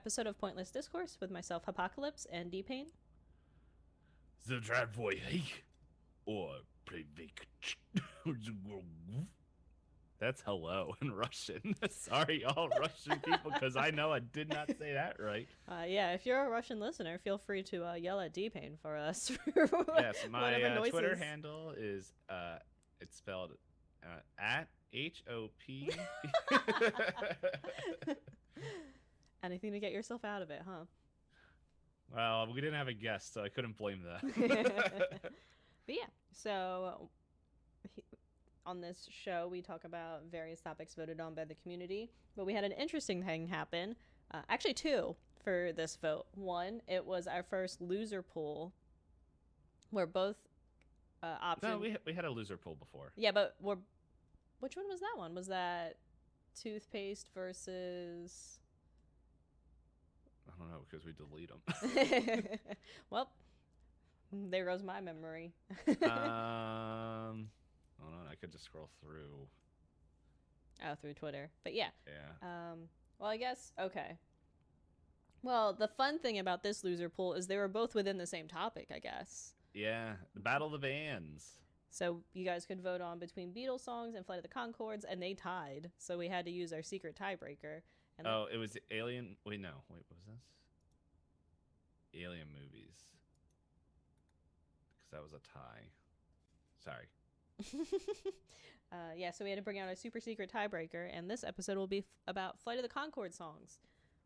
episode of Pointless Discourse with myself, Hoppocalypse and DPayne. Zdravствуй, or That's hello in Russian. Sorry, all Russian people, because I know I did not say that right. Yeah, if you're a Russian listener, feel free to yell at DPayne for us. Yes, Whatever my noises. Twitter handle is it's spelled at HOP. Anything to get yourself out of it, huh? Well, we didn't have a guest, so I couldn't blame that. But yeah, so on this show, we talk about various topics voted on by the community. But we had an interesting thing happen. Actually, two for this vote. One, it was our first loser pool, where both options. No, we had a loser pool before. Yeah, but which one was that one? Was that toothpaste versus? I don't know, because we delete them. Well, there goes my memory. Hold on, I could just scroll through. Oh, through Twitter. But yeah. Yeah. Well, I guess, okay. Well, the fun thing about this loser pool is they were both within the same topic, I guess. Yeah, the Battle of the Bands. So you guys could vote on between Beatles songs and Flight of the Conchords, and they tied. So we had to use our secret tiebreaker. And it was Alien. Wait, no. Wait, what was this? Alien movies. Because that was a tie. Sorry. Yeah, so we had to bring out a super secret tiebreaker, and this episode will be about Flight of the Conchords songs,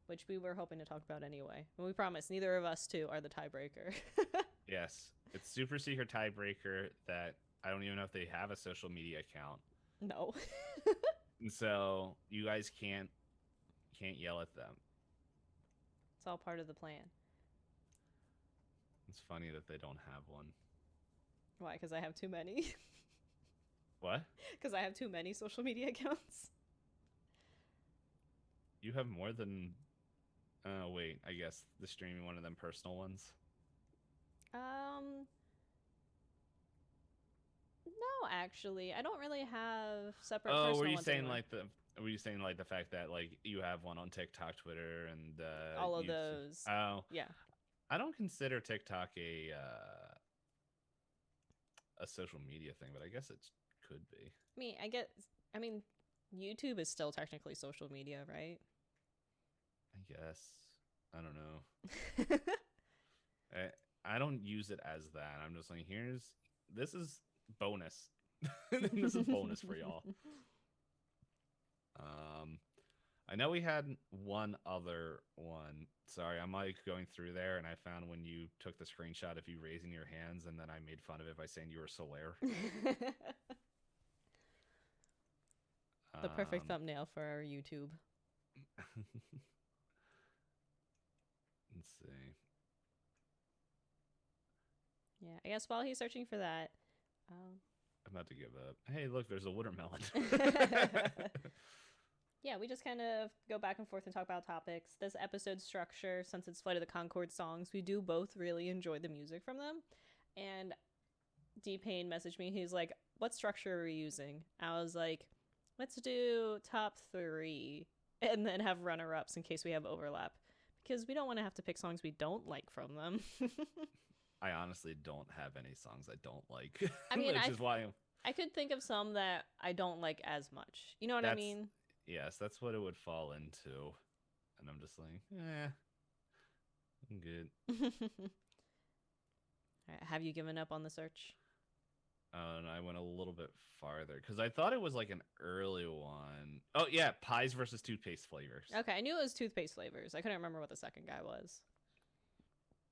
which we were hoping to talk about anyway. And we promise neither of us two are the tiebreaker. Yes, it's super secret tiebreaker that I don't even know if they have a social media account. No. And so you guys can't yell at them. It's all part of the plan. It's funny that they don't have one. Why? Because I have too many? What? Because I have too many social media accounts. You have more than... wait, I guess the streaming one of them personal ones? No, actually. I don't really have separate personal ones. Were you saying anymore. were you saying like the fact that like you have one on TikTok, Twitter, and all of those? Oh, yeah. I don't consider TikTok a social media thing, but I guess it could be. I mean, YouTube is still technically social media, right? I guess. I don't know. I don't use it as that. I'm just like, this is bonus. This is bonus for y'all. I know we had one other one. Sorry, I'm like going through there, and I found when you took the screenshot of you raising your hands, and then I made fun of it by saying you were Solaire. The perfect thumbnail for our YouTube. Let's see. Yeah, I guess while he's searching for that, I'm about to give up. Hey, look, there's a watermelon. Yeah, we just kind of go back and forth and talk about topics. This episode structure, since it's Flight of the Conchords songs, we do both really enjoy the music from them. And DPayne messaged me. He's like, what structure are we using? I was like, let's do top 3 and then have runner-ups in case we have overlap. Because we don't want to have to pick songs we don't like from them. I honestly don't have any songs I don't like. I mean, which is why I could think of some that I don't like as much. You know what I mean? Yes, that's what it would fall into. And I'm just like, I'm good. All right, have you given up on the search? And I went a little bit farther because I thought it was like an early one. Oh, yeah, pies versus toothpaste flavors. Okay, I knew it was toothpaste flavors. I couldn't remember what the second guy was.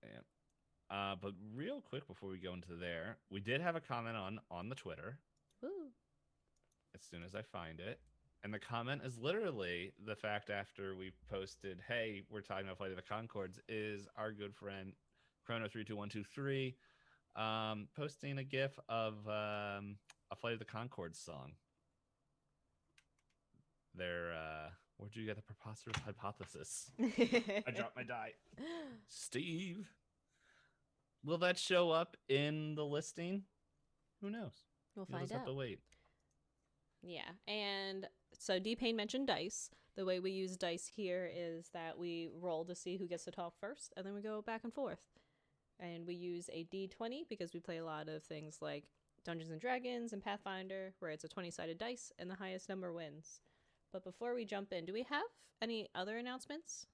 Yeah. But real quick before we go into there, we did have a comment on the Twitter. Woo. As soon as I find it. And the comment is literally the fact after we posted, hey, we're talking about Flight of the Conchords, is our good friend Chrono32123 posting a gif of a Flight of the Conchords song. Where'd you get the preposterous hypothesis? I dropped my die. Steve. Will that show up in the listing? Who knows? We'll You'll find just have out. to wait. Yeah, and so DPayne mentioned dice. The way we use dice here is that we roll to see who gets to talk first, and then we go back and forth. And we use a d20 because we play a lot of things like Dungeons and Dragons and Pathfinder, where it's a 20-sided dice and the highest number wins. But before we jump in, do we have any other announcements?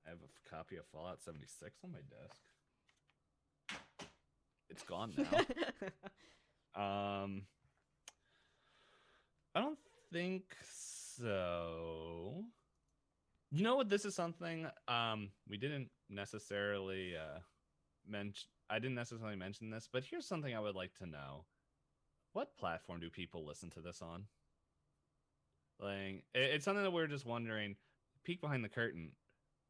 I have a copy of Fallout 76 on my desk. It's gone now. I don't think so. You know what? This is something we didn't necessarily mention. I didn't necessarily mention this, but here's something I would like to know. What platform do people listen to this on? Like, it's something that we're just wondering. Peek behind the curtain.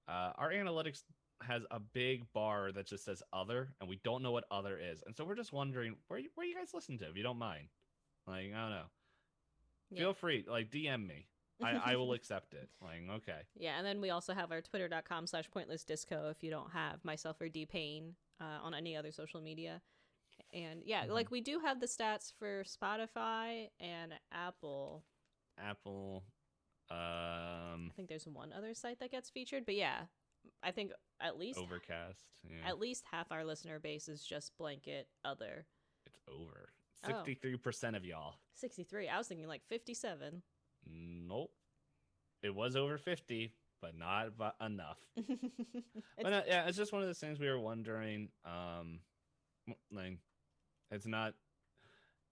Our analytics has a big bar that just says other, and we don't know what other is. And so we're just wondering where you guys listen to, if you don't mind. Like, I don't know. Yeah. Feel free, like, DM me. I will accept it. Like, okay. Yeah, and then we also have our twitter.com/pointlessdisco if you don't have myself or DPayne on any other social media. And yeah, like, we do have the stats for Spotify and Apple. I think there's one other site that gets featured, but yeah, I think at least Overcast. Yeah. At least half our listener base is just blanket other. It's over. 63% of y'all. 63. I was thinking like 57. Nope. It was over 50, but not enough. But yeah, it's just one of those things we were wondering. Like, it's not.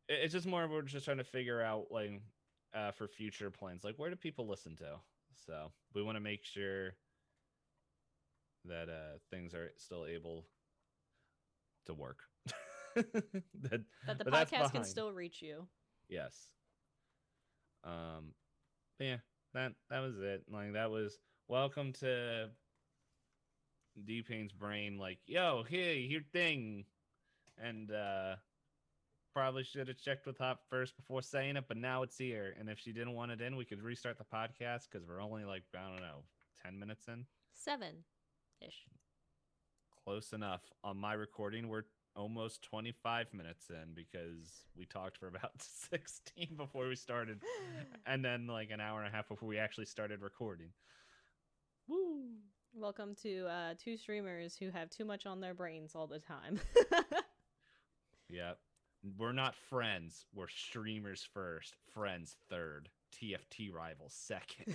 It's just more. We're just trying to figure out, like, for future plans, like, where do people listen to? So we want to make sure that things are still able to work. that the podcast can still reach you. Yes. Yeah, that was it. Like, that was welcome to DPayne's brain. Like, yo, hey, your thing, and probably should have checked with Hop first before saying it, but now it's here. And if she didn't want it in, we could restart the podcast because we're only, like, I don't know, 10 minutes in. 7-ish. Close enough. On my recording, we're almost 25 minutes in because we talked for about 16 before we started, and then like an hour and a half before we actually started recording. Woo! Welcome to two streamers who have too much on their brains all the time. Yeah, we're not friends. We're streamers first, friends third, TFT rivals second.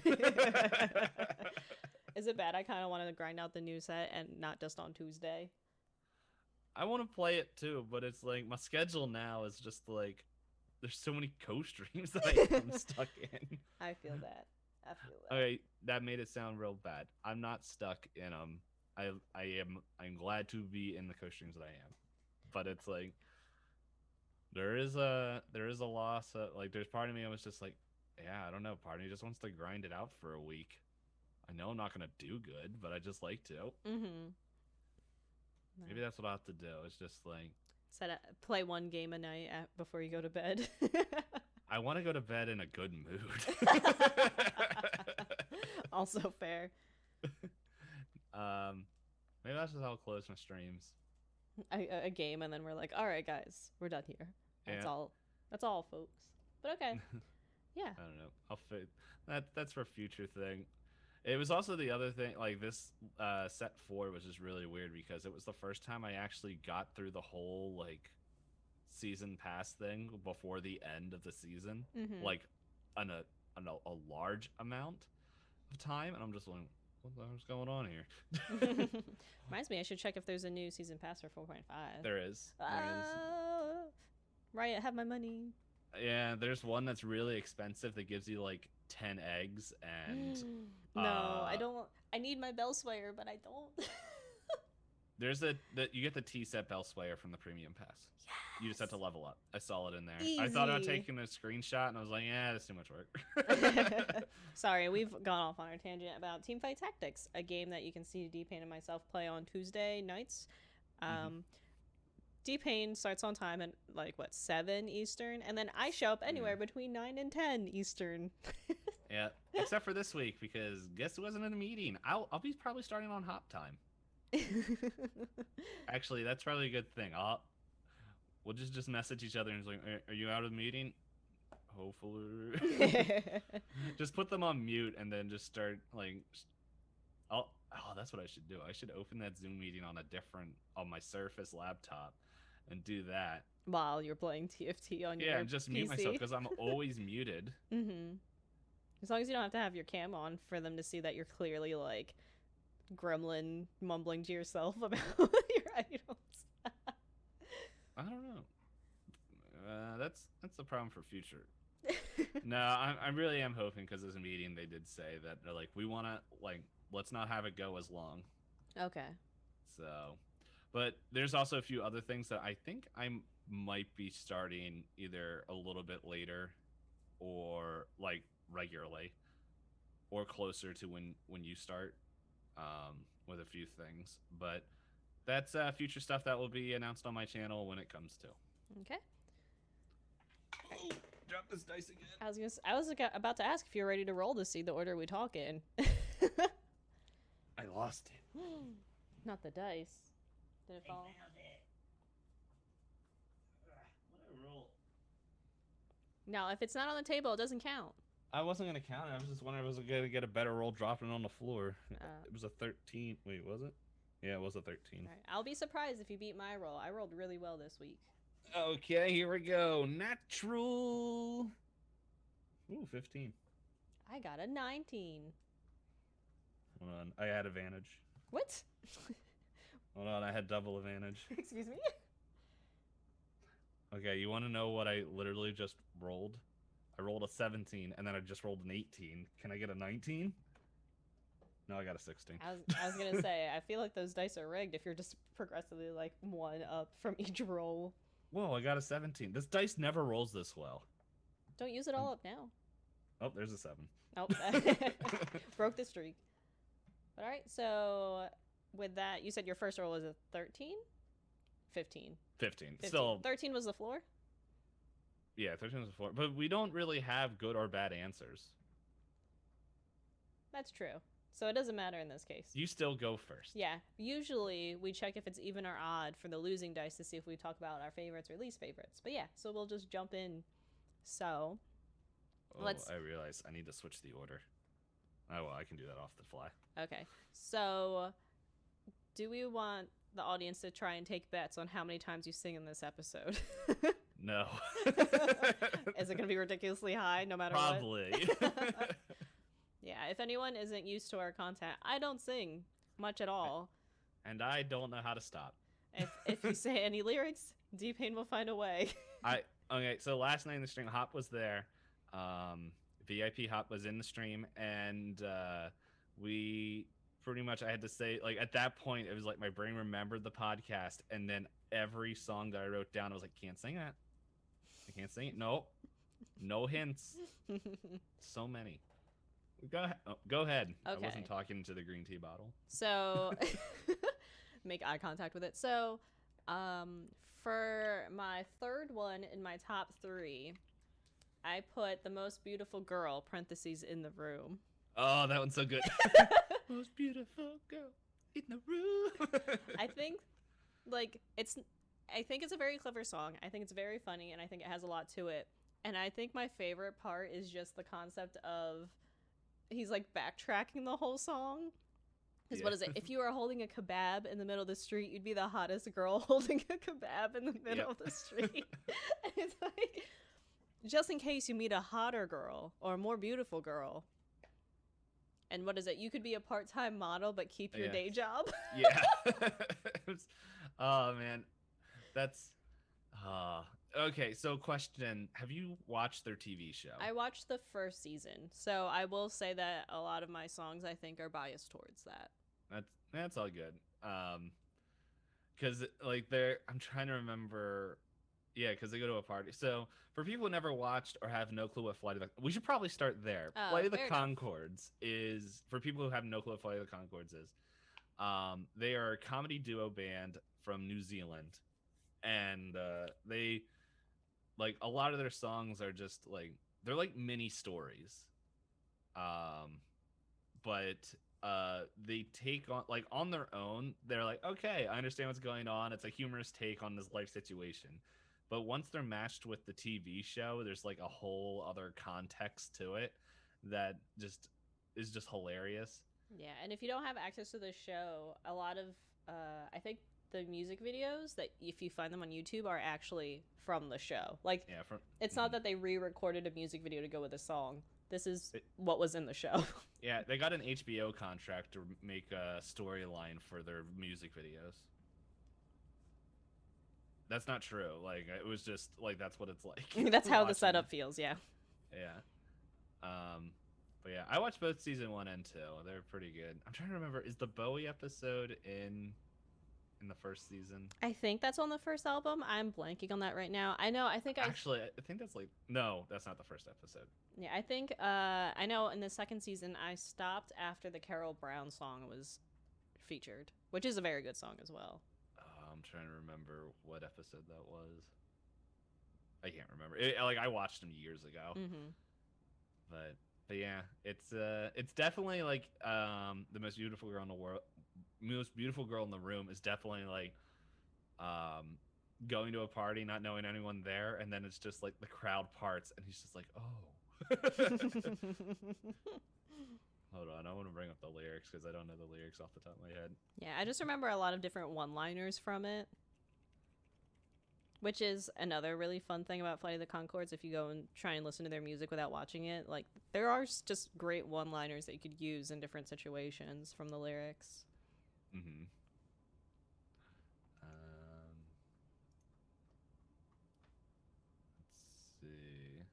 Is it bad? I kind of wanted to grind out the new set and not just on Tuesday. I want to play it too, but it's like my schedule now is just like there's so many co-streams that I'm stuck in. I feel that. Okay, that made it sound real bad. I'm not stuck in them. I'm glad to be in the co-streams that I am, but it's like there is a loss. Like, there's part of me I was just like, yeah, I don't know. Part of me just wants to grind it out for a week. I know I'm not gonna do good, but I just like to. Maybe that's what I'll have to do. It's just like play one game a night before you go to bed. I want to go to bed in a good mood. Also fair. Maybe that's just how I'll close my streams. A game, and then we're like, all right, guys, we're done here. That's all. That's all, folks. But okay. Yeah. I don't know. I'll fit that's for future thing. It was also the other thing, like, this set 4 was just really weird because it was the first time I actually got through the whole, like, season pass thing before the end of the season, like, on a large amount of time, and I'm just like, what the hell's going on here? Reminds me, I should check if there's a new season pass for 4.5. There is. Riot, have my money. Yeah, there's one that's really expensive that gives you like 10 eggs and no, I don't. I need my Bellswayer, but I don't. There's you get the T-set Bellswayer from the premium pass. Yes. You just have to level up. I saw it in there. Easy. I thought about taking a screenshot and I was like, yeah, that's too much work. Sorry, we've gone off on our tangent about Teamfight Tactics, a game that you can see DPayne and myself play on Tuesday nights. DPayne starts on time at 7 Eastern, and then I show up anywhere between 9 and 10 Eastern. Yeah, except for this week because guess who wasn't in a meeting? I'll be probably starting on hop time. Actually, that's probably a good thing. We'll just message each other and it's like, are you out of the meeting? hopefully. Just put them on mute and then just start like. Oh, that's what I should do. I should open that Zoom meeting on my Surface laptop, and do that while you're playing TFT on your and just PC. mute myself because I'm always muted. Mm-hmm. As long as you don't have to have your cam on for them to see that you're clearly like gremlin mumbling to yourself about your items. I don't know. That's the problem for future. No, I really am hoping, because this meeting they did say that they're like, we want to like, let's not have it go as long. Okay. So, but there's also a few other things that I think I might be starting either a little bit later, or like regularly, or closer to when you start, with a few things. But that's future stuff that will be announced on my channel when it comes to. Okay. Oh, drop this dice again. I was about to ask if you're ready to roll to see the order we talk in. I lost it. Not the dice. Did it fall? What a roll. No, if it's not on the table, it doesn't count. I wasn't gonna count it. I was just wondering if I was gonna get a better roll dropping it on the floor. It was a 13. Wait, was it? Yeah, it was a 13. All right. I'll be surprised if you beat my roll. I rolled really well this week. Okay, here we go. Natural. Ooh, 15. I got a 19. Hold on, I had advantage. What? Hold on, I had double advantage. Excuse me? Okay, you want to know what I literally just rolled? I rolled a 17, and then I just rolled an 18. Can I get a 19? No, I got a 16. I was gonna say, I feel like those dice are rigged if you're just progressively like one up from each roll. Whoa, I got a 17. This dice never rolls this well. Don't use it all up now. Oh, there's a 7. Oh, broke the streak. But all right, so with that, you said your first roll was a 13? 15. 15. 15. Still. 13 was the floor? Yeah, 13 was the floor. But we don't really have good or bad answers. That's true. So it doesn't matter in this case. You still go first. Yeah. Usually we check if it's even or odd for the losing dice to see if we talk about our favorites or least favorites. But yeah, so we'll just jump in. So I realize I need to switch the order. Oh, well, I can do that off the fly. Okay. So do we want the audience to try and take bets on how many times you sing in this episode? No. Is it going to be ridiculously high no matter Probably. what? Yeah, if anyone isn't used to our content, I don't sing much at all. And I don't know how to stop. If you say any lyrics, DPayne will find a way. Okay, so last night in the stream, Hop was there. VIP Hop was in the stream, and we pretty much, I had to say, like, at that point, it was like my brain remembered the podcast, and then every song that I wrote down, I was like, can't sing that. I can't sing it. No hints. So many. Go ahead. Okay. I wasn't talking to the green tea bottle. So, make eye contact with it. So, for my third one in my top 3, I put the most beautiful girl, parentheses, in the room. Oh, that one's so good. Most beautiful girl in the room. I think it's a very clever song. I think it's very funny, and I think it has a lot to it. And I think my favorite part is just the concept of he's like backtracking the whole song. Because Yeah. what is it? If you were holding a kebab in the middle of the street, you'd be the hottest girl holding a kebab in the middle of the street. And it's like, just in case you meet a hotter girl or a more beautiful girl. And what is it? You could be a part-time model, but keep your day job. Yeah. Oh, man. That's... okay, so question. Have you watched their TV show? I watched the first season, so I will say that a lot of my songs, I think, are biased towards that. That's all good. Because, like, I'm trying to remember... Yeah, because they go to a party. So, for people who never watched or have no clue what Flight of the... We should probably start there. Flight of the Conchords is... For people who have no clue what Flight of the Conchords is, they are a comedy duo band from New Zealand. And they... Like, a lot of their songs are just, like... They're, like, mini stories. But they take on... Like, on their own, they're like, okay, I understand what's going on. It's a humorous take on this life situation. But once they're matched with the TV show, there's like a whole other context to it that just is just hilarious. Yeah, and if you don't have access to the show, a lot of I think the music videos that if you find them on YouTube are actually from the show. Like, Yeah, it's not that they re-recorded a music video to go with a song. This is what was in the show. Yeah, they got an HBO contract to make a storyline for their music videos. That's not true. Like, it was just like that's what it's like. That's how the setup feels. Yeah. Yeah. But yeah, I watched both season 1 and 2. They're pretty good. I'm trying to remember, is the Bowie episode in the first season? I think that's on the first album. I'm blanking on that right now. I think Actually, I think that's like no, that's not the first episode. Yeah, I think I know in the second season I stopped after the Carol Brown song was featured, which is a very good song as well. I'm trying to remember what episode that was. I can't remember. Like I watched them years ago. But yeah, it's definitely like the most beautiful girl in the world. Most beautiful girl in the room is definitely like going to a party, not knowing anyone there, and then it's just like the crowd parts, and he's just like, oh. Hold on, I want to bring up the lyrics because I don't know the lyrics off the top of my head. Yeah, I just remember a lot of different one-liners from it, which is another really fun thing about Flight of the Conchords. If you go and try and listen to their music without watching it, like there are just great one-liners that you could use in different situations from the lyrics. Mm-hmm. Let's see.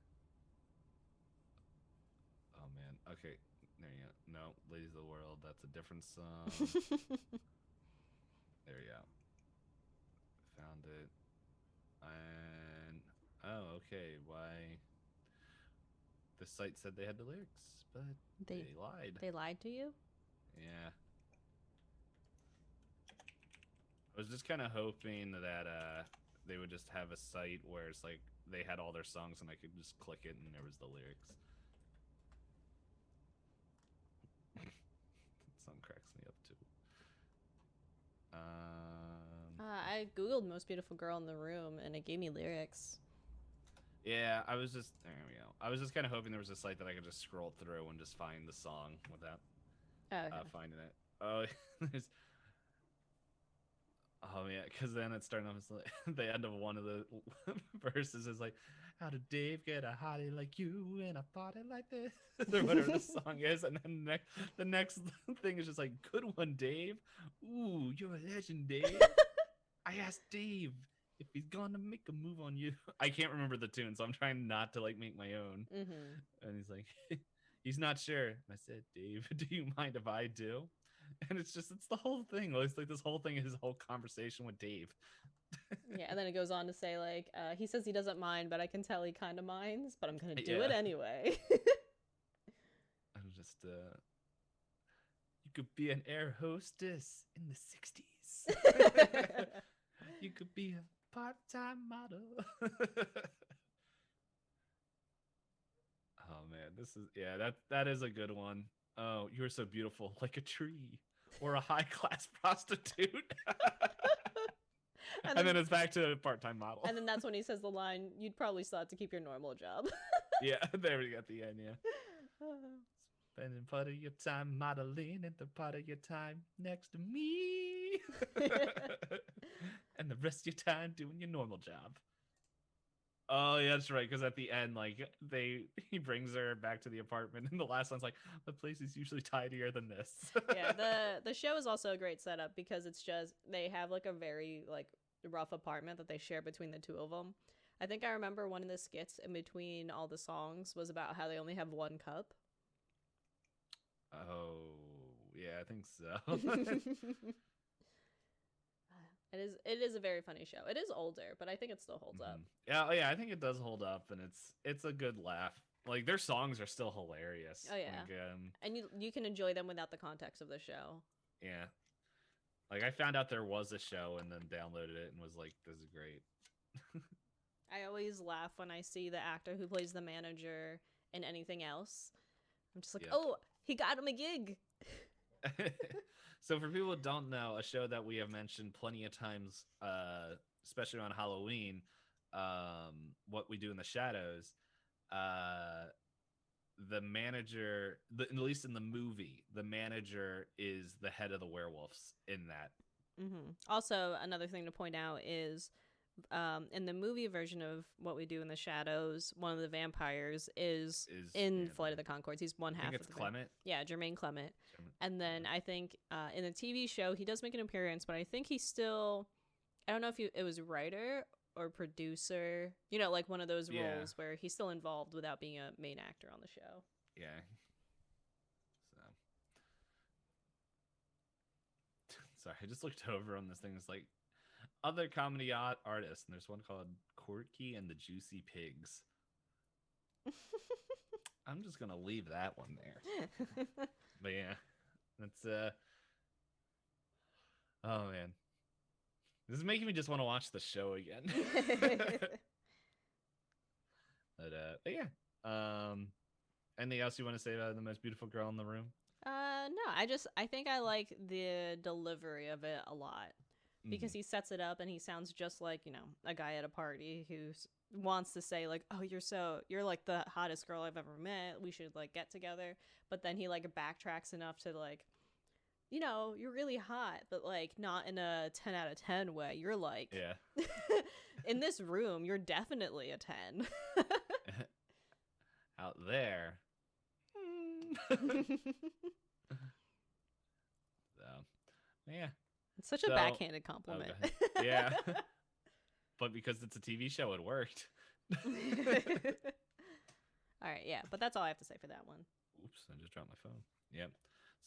Oh man. Okay. There you go. No, Ladies of the World. That's a different song. There you go. Found it. And oh, okay. Why? The site said they had the lyrics, but they lied. They lied to you? Yeah. I was just kind of hoping that they would just have a site where it's like they had all their songs and I could just click it and there was the lyrics. That song cracks me up too. I googled "Most Beautiful Girl in the Room" and it gave me lyrics. Yeah, there we go. I was just kind of hoping there was a site that I could just scroll through and just find the song without finding it. Oh, there's. Oh yeah, because then it's starting off as like the end of one of the verses is like, "How did Dave get a hottie like you in a party like this?" or whatever the song is, and then the next thing is just like, "Good one, Dave. Ooh, you're a legend, Dave." I asked Dave if he's gonna make a move on you. I can't remember the tune, so I'm trying not to like make my own. And he's like, he's not sure. And I said, "Dave, do you mind if I do?" And it's the whole thing. It's like this whole thing is a whole conversation with Dave. Yeah, and then it goes on to say like, he says he doesn't mind, but I can tell he kind of minds, but I'm gonna do it anyway. I'm just, you could be an air hostess in the 60s. You could be a part-time model. Oh man, that is a good one. Oh, you're so beautiful, like a tree or a high-class prostitute. And then it's back to a part-time model. And then that's when he says the line, "You'd probably start to keep your normal job." Yeah, there we go at the end, yeah. Spending part of your time modeling and the part of your time next to me. And the rest of your time doing your normal job. Oh yeah, that's right. Because at the end, like he brings her back to the apartment, and the last one's like, "The place is usually tidier than this." Yeah, the show is also a great setup because it's just they have like a very like rough apartment that they share between the two of them. I think I remember one of the skits in between all the songs was about how they only have one cup. Oh yeah, I think so. It is a very funny show. It is older, but I think it still holds up. Yeah, I think it does hold up, and it's a good laugh. Like their songs are still hilarious. Oh yeah, like, and you can enjoy them without the context of the show. Yeah, like I found out there was a show and then downloaded it and was like, "This is great." I always laugh when I see the actor who plays the manager in anything else. I'm just like, oh, he got him a gig. So for people who don't know, a show that we have mentioned plenty of times, especially on Halloween, What We Do in the Shadows, uh, the manager, at least in the movie, the manager is the head of the werewolves in that. Also, another thing to point out is in the movie version of What We Do in the Shadows, one of the vampires is in Flight of the Conchords. He's one I half think it's of the Clement. Yeah, Jermaine Clement. And then I think in the TV show, he does make an appearance, but I think he's still, I don't know if it was writer or producer, like one of those roles where he's still involved without being a main actor on the show. Yeah. So, sorry, I just looked over on this thing. It's like other comedy artists, and there's one called Corky and the Juicy Pigs. I'm just gonna leave that one there. But yeah, that's oh man, this is making me just want to watch the show again. But yeah, anything else you want to say about The Most Beautiful Girl in the Room? No, I think I like the delivery of it a lot because he sets it up and he sounds just like, a guy at a party who wants to say like, oh, you're like the hottest girl I've ever met. We should like get together. But then he like backtracks enough to like, you're really hot, but like not in a 10 out of 10 way. You're like, yeah. In this room, you're definitely a 10. Out there. So, yeah. It's such a backhanded compliment. Yeah. But because it's a TV show, it worked. All right, yeah. But that's all I have to say for that one. Oops, I just dropped my phone. Yep.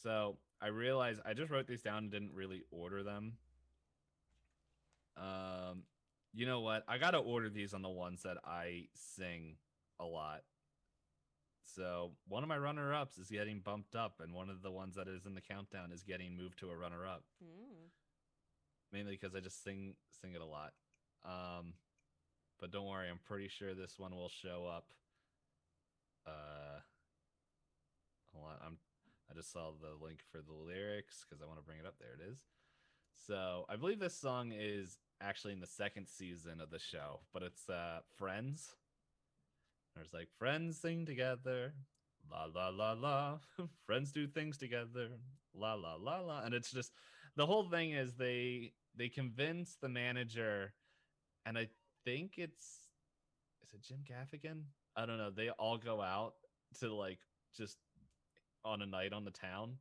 So I realized I just wrote these down and didn't really order them. You know what? I got to order these on the ones that I sing a lot. So one of my runner-ups is getting bumped up, and one of the ones that is in the countdown is getting moved to a runner-up. Mainly because I just sing it a lot. But don't worry, I'm pretty sure this one will show up. Hold on, I just saw the link for the lyrics because I want to bring it up. There it is. So I believe this song is actually in the second season of the show, but it's Friends. There's like friends sing together, la la la la. Friends do things together, la la la la. And it's just the whole thing is they convince the manager, and I think is it Jim Gaffigan? I don't know. They all go out to like just on a night on the town,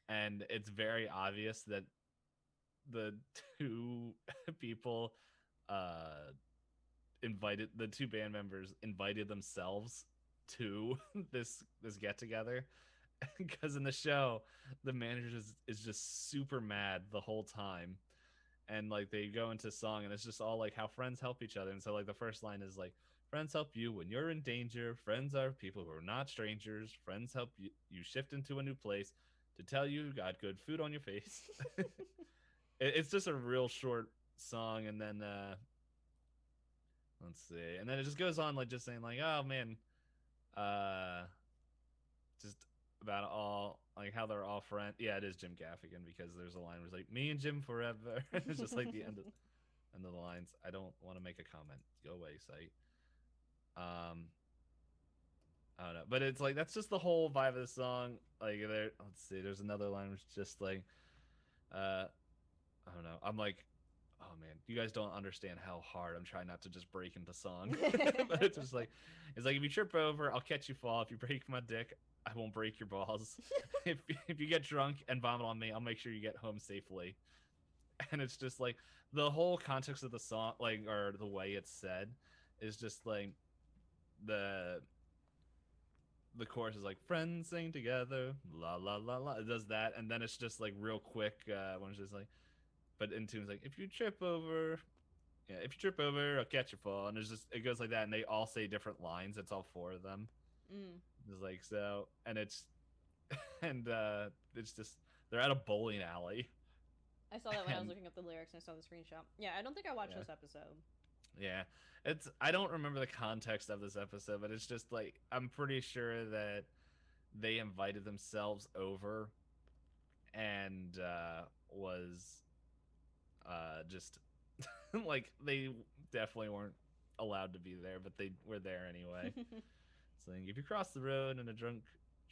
and it's very obvious that the two people the two band members invited themselves to this get together, because in the show the manager is just super mad the whole time, and like they go into song and it's just all like how friends help each other. And so like the first line is like, friends help you when you're in danger, friends are people who are not strangers, friends help you shift into a new place, to tell you got good food on your face. It's just a real short song, and then let's see, and then it just goes on like just saying like, oh man, just about all like how they're all friends. Yeah, it is Jim Gaffigan, because there's a line where it's like, me and Jim forever. It's just like the end of the lines. I don't want to make a comment. Go away, site. I don't know, but it's like that's just the whole vibe of the song. Like there, let's see, there's another line which is just like, I don't know. I'm like, oh man, you guys don't understand how hard I'm trying not to just break into song. But it's just like, it's like, if you trip over, I'll catch you fall. If you break my dick, I won't break your balls. if you get drunk and vomit on me, I'll make sure you get home safely. And it's just like the whole context of the song, like, or the way it's said, is just like the chorus is like, friends sing together, la la la la. It does that, and then it's just like real quick when it's just like, but in tune's like, if you trip over, I'll catch you fall. And it goes like that, and they all say different lines. It's all four of them. It's like, so, and it's just they're at a bowling alley. I saw that when I was looking up the lyrics and I saw the screenshot. Yeah, I don't think I watched this episode. Yeah, I don't remember the context of this episode, but it's just like, I'm pretty sure that they invited themselves over and was just like, they definitely weren't allowed to be there, but they were there anyway. Saying, if you cross the road and a drunk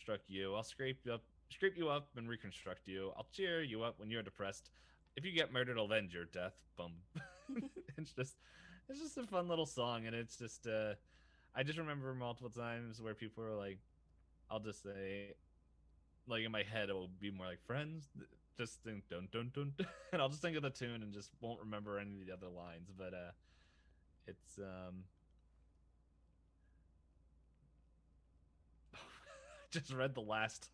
struck you, I'll scrape you up and reconstruct you. I'll cheer you up when you're depressed. If you get murdered, I'll avenge your death. Bum. it's just it's just a fun little song, and it's just I just remember multiple times where people were like, I'll just say, like in my head it will be more like friends. Just think dun dun dun, and I'll just think of the tune and just won't remember any of the other lines. But it's just read the last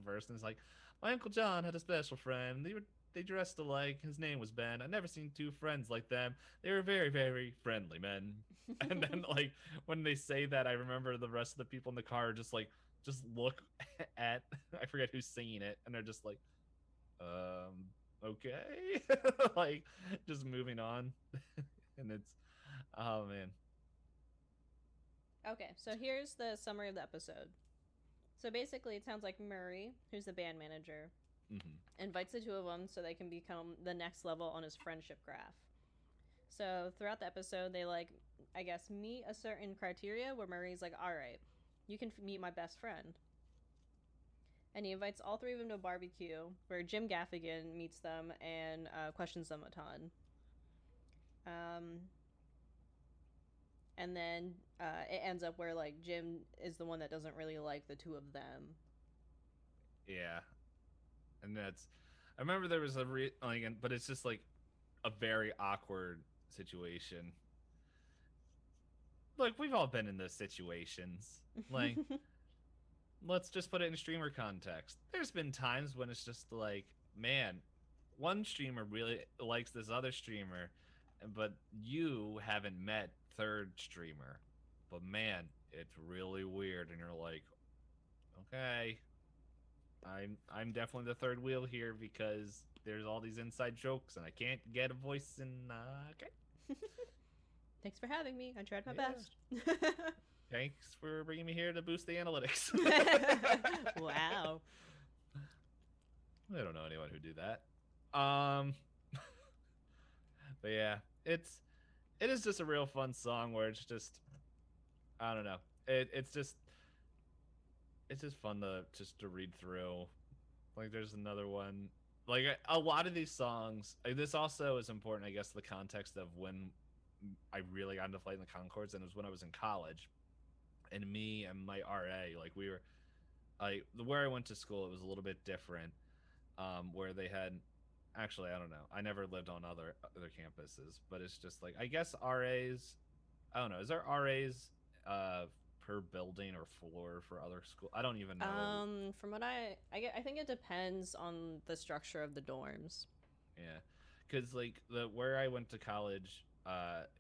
verse and it's like, my Uncle John had a special friend. They dressed alike. His name was Ben. I never seen two friends like them. They were very, very friendly men. And then like when they say that, I remember the rest of the people in the car just look at I forget who's singing it, and they're just like, okay. Like just moving on. And it's oh man. Okay, so here's the summary of the episode. So basically, it sounds like Murray, who's the band manager, invites the two of them so they can become the next level on his friendship graph. So throughout the episode, they I guess, meet a certain criteria where Murray's like, all right, you can meet my best friend. And he invites all three of them to a barbecue where Jim Gaffigan meets them and questions them a ton. And then it ends up where Jim is the one that doesn't really like the two of them. Yeah, and I remember there was but it's just like a very awkward situation. Like we've all been in those situations. Like, let's just put it in streamer context. There's been times when it's just like, man, one streamer really likes this other streamer, but you haven't met third streamer. But man, it's really weird, and you're like, okay, I'm definitely the third wheel here because there's all these inside jokes, and I can't get a voice. And okay. Thanks for having me. I tried my best. Thanks for bringing me here to boost the analytics. Wow. I don't know anyone who do that. But yeah, it is just a real fun song where it's just, I don't know. It's just fun to read through. Like there's another one. Like a lot of these songs, this also is important, I guess, the context of when I really got into Flight in the Conchords, and it was when I was in college. And me and my RA, like we were, where I went to school, it was a little bit different. Where they had, actually, I don't know. I never lived on other campuses, but it's just like, I guess RAs, I don't know. Is there RAs per building or floor for other school? I don't even know. From what I think it depends on the structure of the dorms. Yeah, because like where I went to college,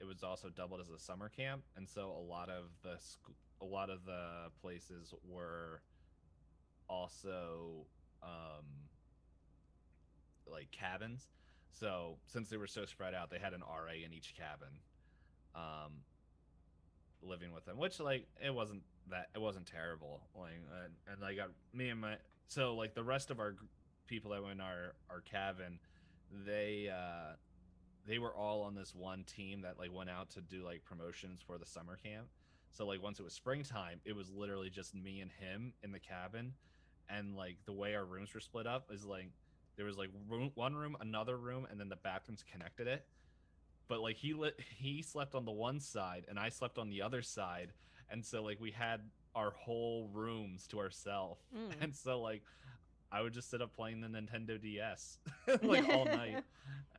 it was also doubled as a summer camp, and so a lot of the places were also like cabins. So since they were so spread out, they had an RA in each cabin, living with them, which like it wasn't terrible. Like and I got me and my so like the rest of our people that were in our cabin, they were all on this one team that like went out to do like promotions for the summer camp. So like once it was springtime, it was literally just me and him in the cabin, and like the way our rooms were split up is like there was like one room, another room, and then the bathrooms connected it. But like he slept on the one side and I slept on the other side, and so like we had our whole rooms to ourselves. And so like I would just sit up playing the Nintendo DS like all night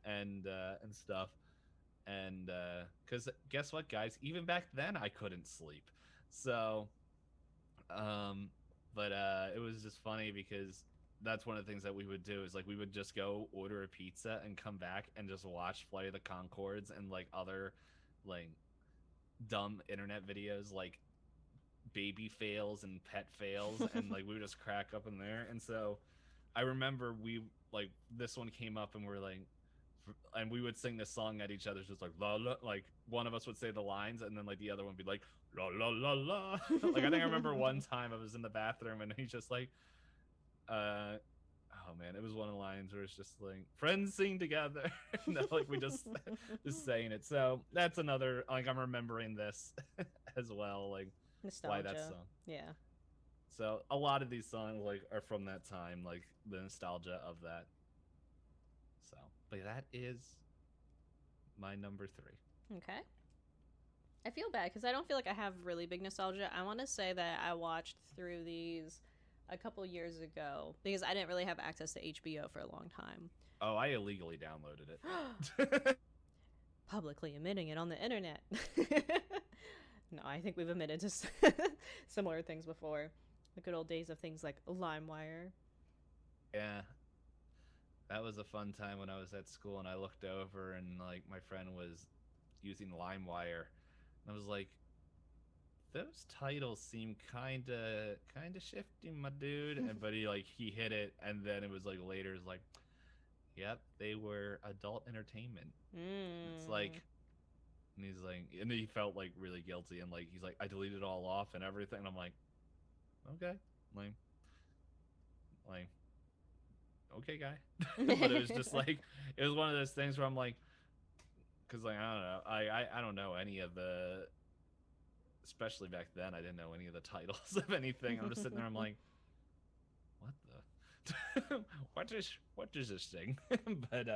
and stuff. And because guess what, guys? Even back then I couldn't sleep. So but it was just funny because that's one of the things that we would do is like we would just go order a pizza and come back and just watch Flight of the Conchords and like other like dumb internet videos like baby fails and pet fails, and like we would just crack up in there. And so I remember we like this one came up and we're like, and we would sing this song at each other's just like la la, like one of us would say the lines and then like the other one would be like la la la la. Like I think I remember one time I was in the bathroom and he's just like oh man, was one of the lines where it's just like friends sing together. No, like we just saying it. So that's another, like, I'm remembering this as well, like why that Nostalgia. song. Yeah. So a lot of these songs like are from that time, like the nostalgia of that. So, but that is my number 3. Okay. I feel bad because I don't feel like I have really big nostalgia. I want to say that I watched through these a couple years ago because I didn't really have access to HBO for a long time. Oh, I illegally downloaded it. Publicly admitting it on the internet. No, I think we've admitted to similar things before. The good old days of things like LimeWire. Yeah, that was a fun time when I was at school and I looked over and like my friend was using LimeWire, and I was like, those titles seem kinda shifty, my dude. And but he hit it, and then it was like later is like, yep, they were adult entertainment. It's like, and he's like, and he felt like really guilty, and like he's like, I deleted it all off and everything. And I'm like, okay, like okay, guy. But it was just like, it was one of those things where I'm like, because like I don't know, I don't know any of the, especially back then I didn't know any of the titles of anything. I'm just sitting there, I'm like, what the what is this thing? But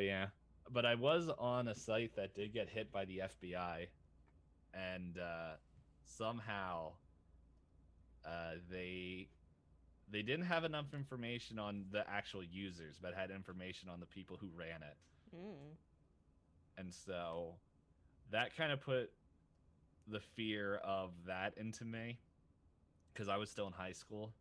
yeah, but I was on a site that did get hit by the FBI, and somehow they didn't have enough information on the actual users, but had information on the people who ran it. And so that kind of put the fear of that into me, because I was still in high school,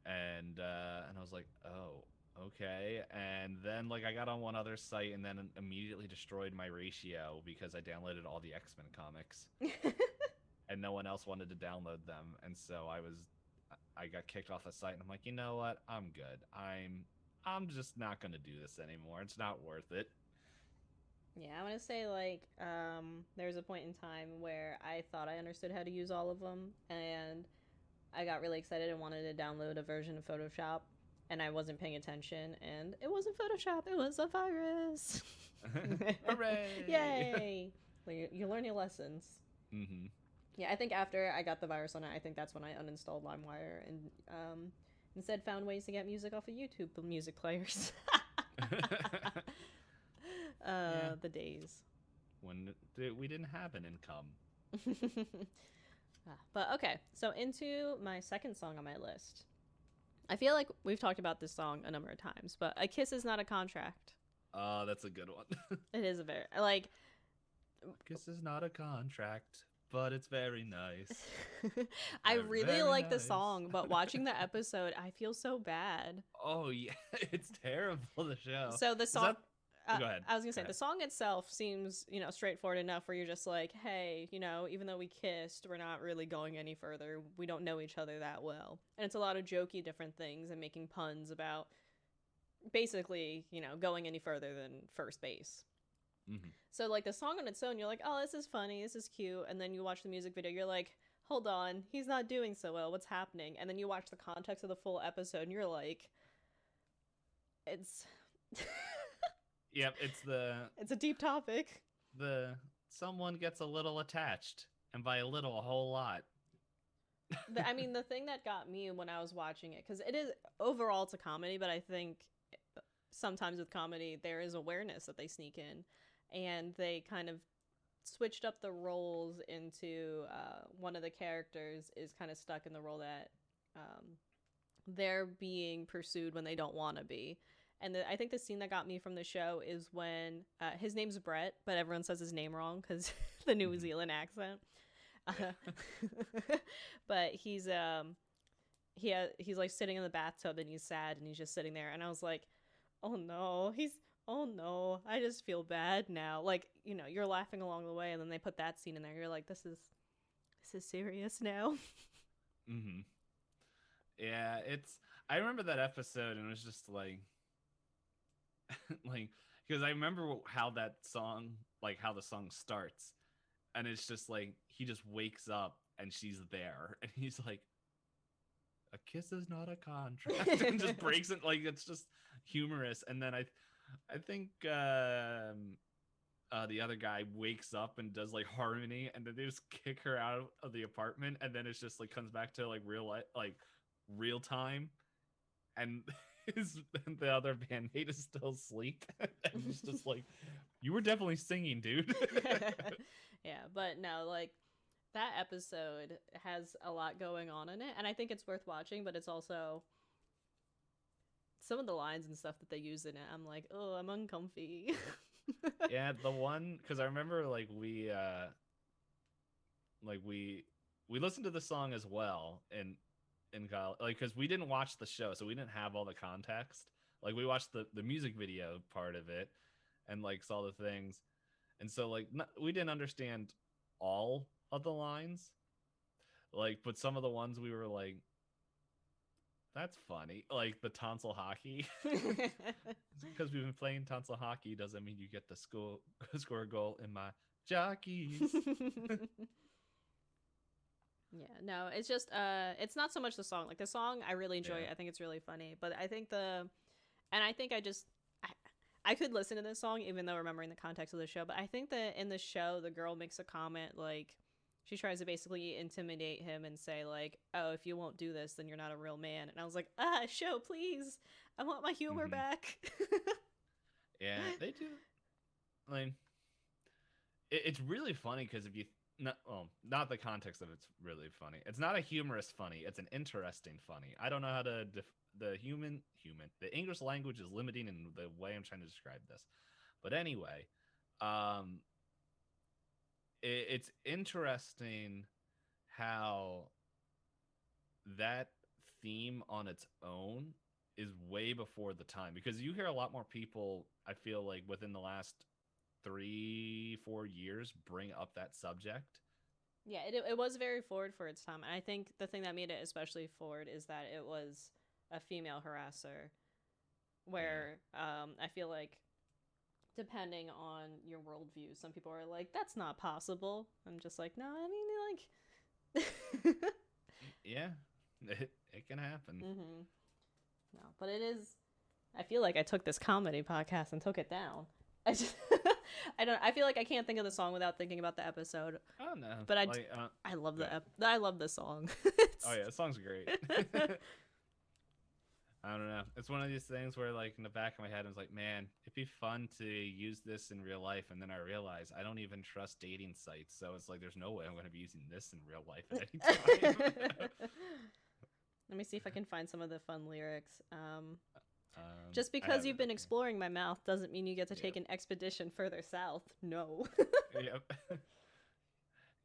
and I was like, oh, okay. And then like I got on one other site and then immediately destroyed my ratio because I downloaded all the X-Men comics, and no one else wanted to download them, and so I got kicked off the site, and I'm like, you know what? I'm good. I'm just not gonna do this anymore. It's not worth it. Yeah, I want to say like there was a point in time where I thought I understood how to use all of them, and I got really excited and wanted to download a version of Photoshop, and I wasn't paying attention, and it wasn't Photoshop, it was a virus. Hooray! Yay! Well, you learn your lessons. Mm-hmm. Yeah, I think after I got the virus on it, I think that's when I uninstalled LimeWire and instead found ways to get music off of YouTube music players. Yeah. The days. When we didn't have an income. But okay, so into my second song on my list. I feel like we've talked about this song a number of times, but A Kiss Is Not a Contract. Oh, that's a good one. It is a very, like... Kiss is not a contract, but it's very nice. I really very like the nice. song, but watching the episode, I feel so bad. Oh, yeah, it's terrible, the show. So the song... Go ahead. I was gonna say, the song itself seems, straightforward enough where you're just like, hey, even though we kissed, we're not really going any further. We don't know each other that well. And it's a lot of jokey different things and making puns about basically, going any further than first base. Mm-hmm. So, like, the song on its own, you're like, oh, this is funny, this is cute. And then you watch the music video, you're like, hold on, he's not doing so well. What's happening? And then you watch the context of the full episode, and you're like, it's... Yep, it's a deep topic. Someone gets a little attached, and by a little, a whole lot. I mean, the thing that got me when I was watching it, because it is, overall it's a comedy, but I think sometimes with comedy there is awareness that they sneak in, and they kind of switched up the roles into one of the characters is kind of stuck in the role that they're being pursued when they don't want to be. And I think the scene that got me from the show is when his name's Brett, but everyone says his name wrong because the New Zealand accent. But he's like sitting in the bathtub and he's sad and he's just sitting there. And I was like, oh no, I just feel bad now. Like, you're laughing along the way, and then they put that scene in there. You're like, this is serious now. Mm-hmm. Yeah, I remember that episode, and it was just like. Like, because I remember how that song, like how the song starts, and it's just like he just wakes up and she's there, and he's like, a kiss is not a contract, and just breaks it. Like, it's just humorous. And then I think the other guy wakes up and does like harmony, and then they just kick her out of the apartment, and then it's just like comes back to like real life, like real time, and the other bandmate is still asleep, and it's just like, you were definitely singing, dude. Yeah, but no, like that episode has a lot going on in it, and I think it's worth watching, but it's also some of the lines and stuff that they use in it, I'm like, oh, I'm uncomfy. Yeah, the one, because I remember like we listened to the song as well in college, like, because we didn't watch the show, so we didn't have all the context. Like, we watched the music video part of it and like saw the things, and so like we didn't understand all of the lines, like, but some of the ones we were like, that's funny, like the tonsil hockey. Because we've been playing tonsil hockey doesn't mean you get to score a goal in my jockeys. Yeah, no, it's just it's not so much the song. Like the song I really enjoy it. I think it's really funny, but I think I could listen to this song even though remembering the context of the show, but I think that in the show the girl makes a comment, like she tries to basically intimidate him and say like, oh, if you won't do this then you're not a real man. And I was like, show, please, I want my humor back. Yeah, they do. Like, it's really funny because if you not the context of it's really funny. It's not a humorous funny. It's an interesting funny. I don't know how to the English language is limiting in the way I'm trying to describe this. But anyway, it's interesting how that theme on its own is way before the time, because you hear a lot more people, I feel like, within the last 3-4 years bring up that subject. Yeah, it was very forward for its time. And I think the thing that made it especially forward is that it was a female harasser, where I feel like depending on your worldview, some people are like, that's not possible. I'm just like, no, I mean, like... Yeah, it can happen. Mm-hmm. No, but it is... I feel like I took this comedy podcast and took it down. I feel like I can't think of the song without thinking about the episode. Oh no, but I love I love the song. Oh yeah, the song's great. I don't know. It's one of these things where, like, in the back of my head, I was like, man, it'd be fun to use this in real life. And then I realized I don't even trust dating sites, so it's like there's no way I'm going to be using this in real life at any time. Let me see if I can find some of the fun lyrics. Just because you've been exploring my mouth doesn't mean you get to take an expedition further south. No. Yep.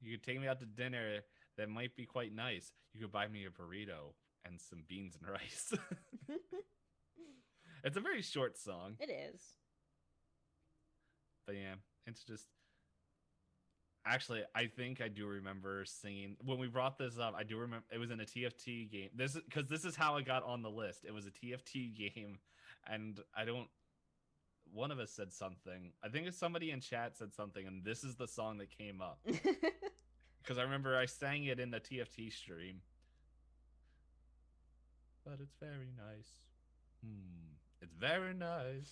You could take me out to dinner. That might be quite nice. You could buy me a burrito and some beans and rice. It's a very short song. It is. But yeah, it's just... Actually, I think I do remember singing when we brought this up. I do remember it was in a TFT game. This is how I got on the list. It was a TFT game, and one of us said something. I think it's somebody in chat said something, and this is the song that came up. Because I remember I sang it in the TFT stream. But it's very nice. It's very nice.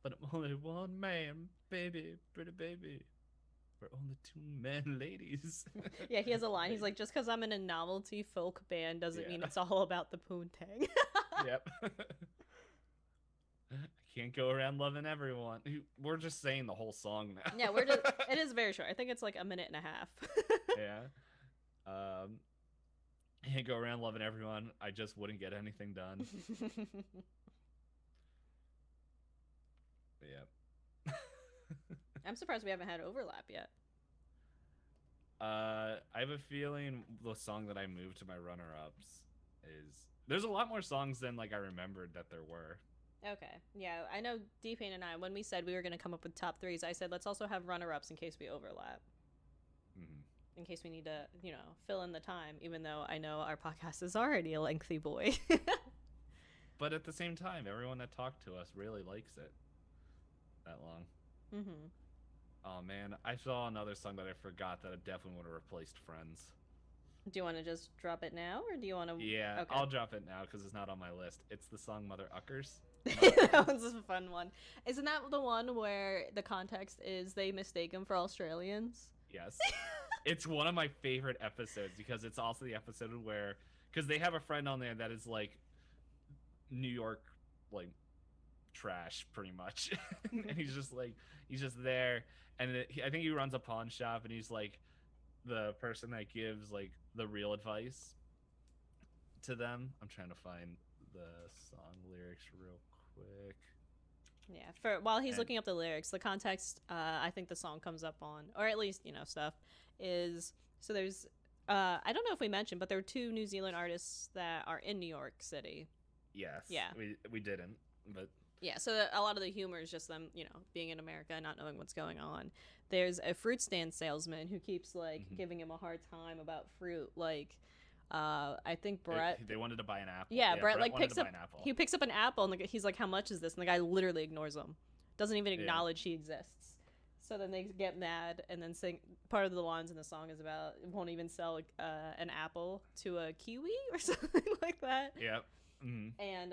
But I'm only one man, baby, pretty baby. We're only two men, ladies. Yeah, he has a line. He's like, just because I'm in a novelty folk band doesn't mean it's all about the poontang. Yep. I can't go around loving everyone. We're just saying the whole song now. Yeah, it is very short. I think it's like a minute and a half. Yeah. I can't go around loving everyone. I just wouldn't get anything done. Yeah. I'm surprised we haven't had overlap yet. I have a feeling the song that I moved to my runner-ups is... There's a lot more songs than like I remembered that there were. Okay. Yeah, I know DPayne and I, when we said we were going to come up with top threes, I said let's also have runner-ups in case we overlap. In case we need to, fill in the time, even though I know our podcast is already a lengthy boy. But at the same time, everyone that talked to us really likes it that long. Mm-hmm. Oh man, I saw another song that I forgot that I definitely would have replaced Friends. Do you want to just drop it now, or do you want to? Yeah, Okay. I'll drop it now because it's not on my list. It's the song Mother Uckers. That one's a fun one. Isn't that the one where the context is they mistake them for Australians? Yes. It's one of my favorite episodes because it's also the episode where, because they have a friend on there that is like New York, like trash pretty much. And he's just there. And I think he runs a pawn shop and he's like the person that gives like the real advice to them. I'm trying to find the song lyrics real quick. Yeah. For while he's And- looking up the lyrics, the context I think the song comes up on, or at least stuff, is so there's I don't know if we mentioned, but there are two New Zealand artists that are in New York City. Yes. Yeah. We didn't, but Yeah, so a lot of the humor is just them, being in America and not knowing what's going on. There's a fruit stand salesman who keeps like giving him a hard time about fruit. Like, I think Brett. they wanted to buy an apple. Yeah, Brett like wanted picks to up. buy an apple. He picks up an apple and he's like, "How much is this?" And the guy literally ignores him, doesn't even acknowledge he exists. So then they get mad and then sing. Part of the lines in the song is about won't even sell an apple to a kiwi or something like that. Yep. Mm-hmm.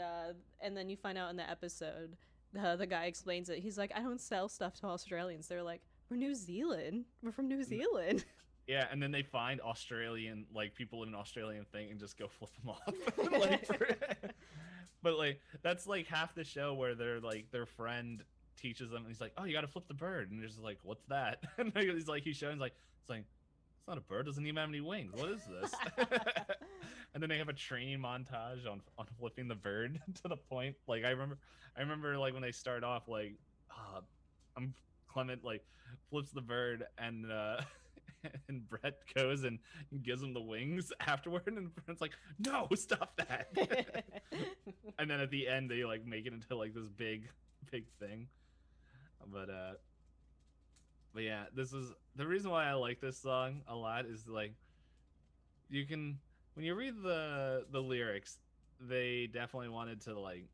And then you find out in the episode, the guy explains it. He's like, I don't sell stuff to Australians. They're like, we're New Zealand. We're from New Zealand. Yeah, and then they find Australian, like people in an Australian thing, and just go flip them off. But like that's like half the show where they're like their friend teaches them, and he's like, "Oh, you got to flip the bird," and they're just like, "What's that?" And he's like, he's showing, like, it's not a bird. Doesn't even have any wings. What is this? And then they have a training montage on flipping the bird to the point. Like I remember like when they start off, like, Clement like flips the bird and and Brett goes and gives him the wings afterward, and Brett's like, "No, stop that!" And then at the end, they like make it into like this big thing. But yeah, this is the reason why I like this song a lot. Is like you can when you read the lyrics, they definitely wanted to like.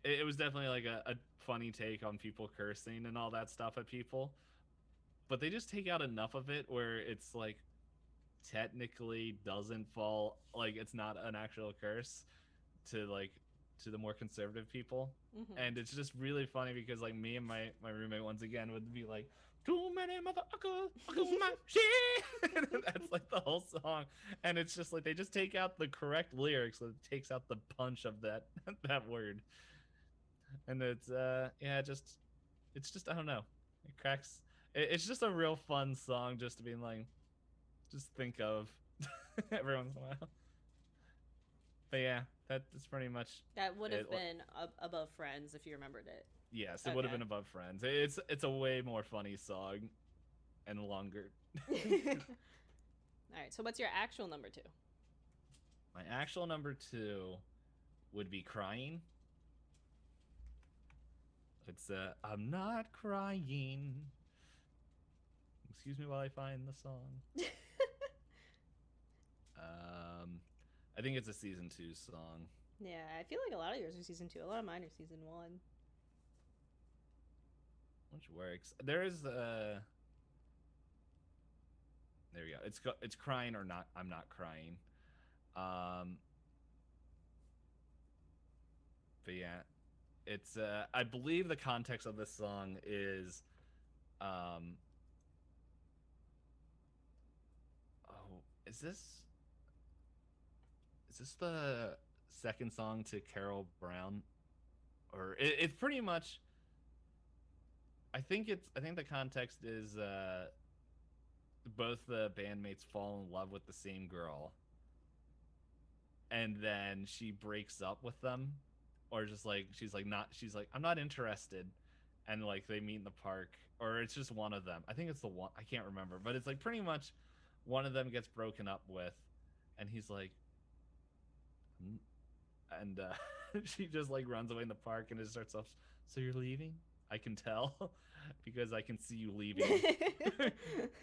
It was definitely like a funny take on people cursing and all that stuff at people. But they just take out enough of it where it's like technically doesn't fall, like it's not an actual curse to the more conservative people. Mm-hmm. And it's just really funny because like me and my roommate once again would be like, too many motherfuckers, my shit. That's like the whole song. And it's just like they just take out the correct lyrics, so it takes out the punch of that word. And it's it's just I don't know. It cracks. It's just a real fun song just to be like, just think of every once in a while. But yeah, that's pretty much. That would have been Above Friends if you remembered it. Yes, it would have been Above Friends. It's a way more funny song and longer. All right, so what's your actual number 2? My actual number 2 would be Crying. It's I'm not crying. Excuse me while I find the song. I think it's a season 2 song. Yeah, I feel like a lot of yours are season 2. A lot of mine are season 1. Which works. There is there we go. It's Crying or Not. I'm Not Crying. But yeah, it's I believe the context of this song is is this the second song to Carol Brown? Or it's pretty much I think the context is both the bandmates fall in love with the same girl, and then she breaks up with them, or just like she's like I'm not interested, and like they meet in the park, or it's just one of them. I think it's the one, I can't remember, but it's like pretty much one of them gets broken up with, and he's like, and she just like runs away in the park, and it starts off, so you're leaving? I can tell because I can see you leaving.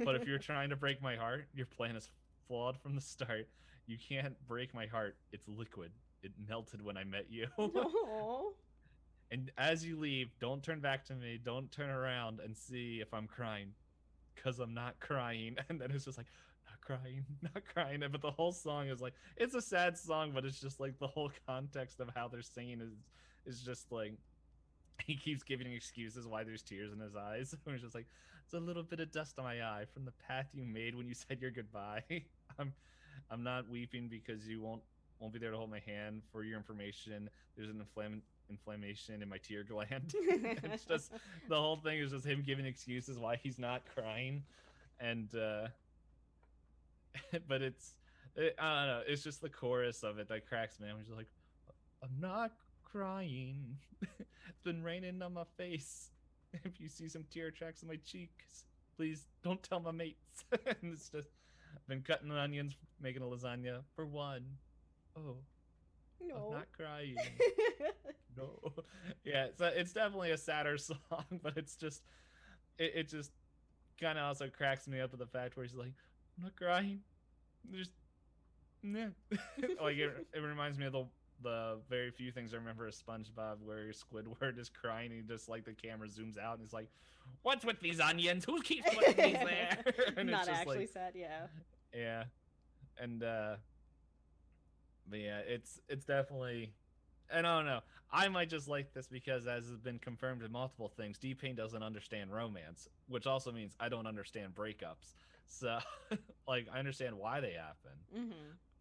But if you're trying to break my heart, your plan is flawed from the start. You can't break my heart. It's liquid. It melted when I met you. And as you leave, don't turn back to me. Don't turn around and see if I'm crying, because I'm not crying. And then it's just like, not crying, not crying. But the whole song is like, it's a sad song, but it's just like the whole context of how they're singing is just like, he keeps giving excuses why there's tears in his eyes. It's just like, it's a little bit of dust on my eye from the path you made when you said your goodbye. I'm not weeping because you won't be there to hold my hand. For your information, there's an inflammation in my tear gland. It's just, the whole thing is just him giving excuses why he's not crying. And but I don't know, it's just the chorus of it that cracks me. I'm just like, I'm not crying. It's been raining on my face. If you see some tear tracks on my cheeks, please don't tell my mates. And it's just, I've been cutting onions, making a lasagna for one. Oh, no. I'm not crying. No. Yeah, so it's definitely a sadder song, but it's just, it just kind of also cracks me up with the fact where he's like, I'm not crying. Just, nah. Like, it reminds me of the very few things I remember of SpongeBob where Squidward is crying and just like the camera zooms out and he's like, what's with these onions? Who keeps putting these there? And not it's just actually like, sad, yeah. Yeah. And but yeah, it's definitely, and I don't know, I might just like this because, as has been confirmed in multiple things, DPayne doesn't understand romance, which also means I don't understand breakups. So like, I understand why they happen,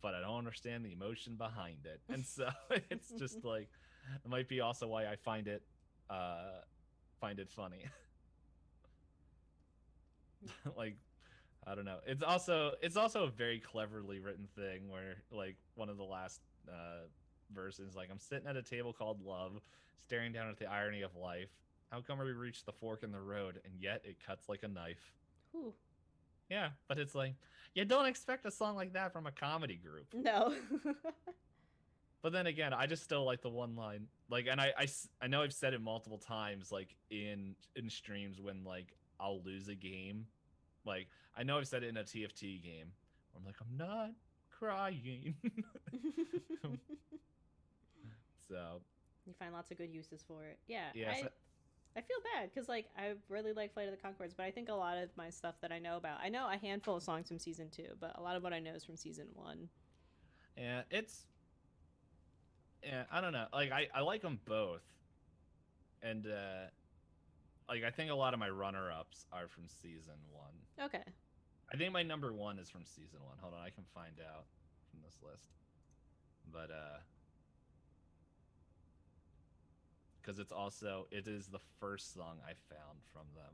but I don't understand the emotion behind it. And so it's just like, it might be also why I find it funny. Like, I don't know. It's also a very cleverly written thing where, like, one of the last verses, like, I'm sitting at a table called love, staring down at the irony of life. How come we reached the fork in the road and yet it cuts like a knife? Ooh. Yeah, but it's like, you don't expect a song like that from a comedy group. No. But then again, I just still like the one line. Like, and I know I've said it multiple times, like, in streams when, like, I'll lose a game. Like, I know I've said it in a TFT game where I'm like, I'm not crying. So you find lots of good uses for it. Yeah. Yeah. I feel bad because, like, I really like Flight of the Conchords, but I think a lot of my stuff that I know about, I know a handful of songs from season 2, but a lot of what I know is from season 1. Yeah, I don't know. Like, I like them both. And, like, I think a lot of my runner-ups are from season 1. Okay. I think my number 1 is from season 1. Hold on, I can find out from this list. But, because it is the first song I found from them.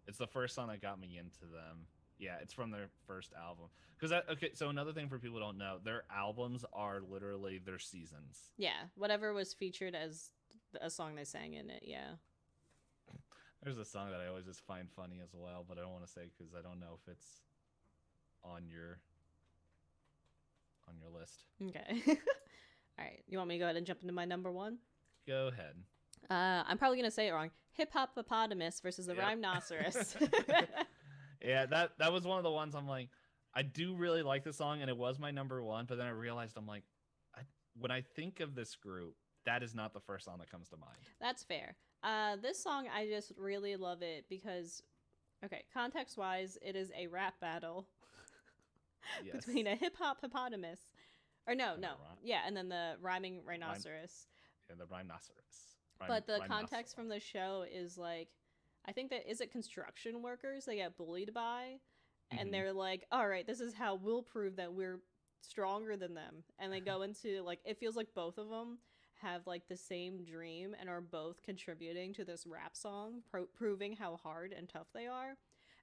It's the first song that got me into them. Yeah, it's from their first album. Because okay, so another thing for people who don't know, their albums are literally their seasons. Yeah, whatever was featured as a song they sang in it. Yeah. There's a song that I always just find funny as well, but I don't want to say because I don't know if it's on your list. Okay. All right. You want me to go ahead and jump into my number 1? Go ahead. I'm probably gonna say it wrong. Hoppocalypse versus the Rhinoceros. Yeah, that was one of the ones I'm like, I do really like the song, and it was my number 1. But then I realized I'm like, when I think of this group, that is not the first song that comes to mind. That's fair. This song, I just really love it because, okay, context-wise, it is a rap battle between a hip-hop hippopotamus. Or no. Yeah, and then the rhyming rhinoceros. Yeah, the rhinoceros. But the context from the show is like, I think that, is it construction workers they get bullied by? And they're like, all right, this is how we'll prove that we're stronger than them. And they go into, like, it feels like both of them have, like, the same dream and are both contributing to this rap song, proving how hard and tough they are.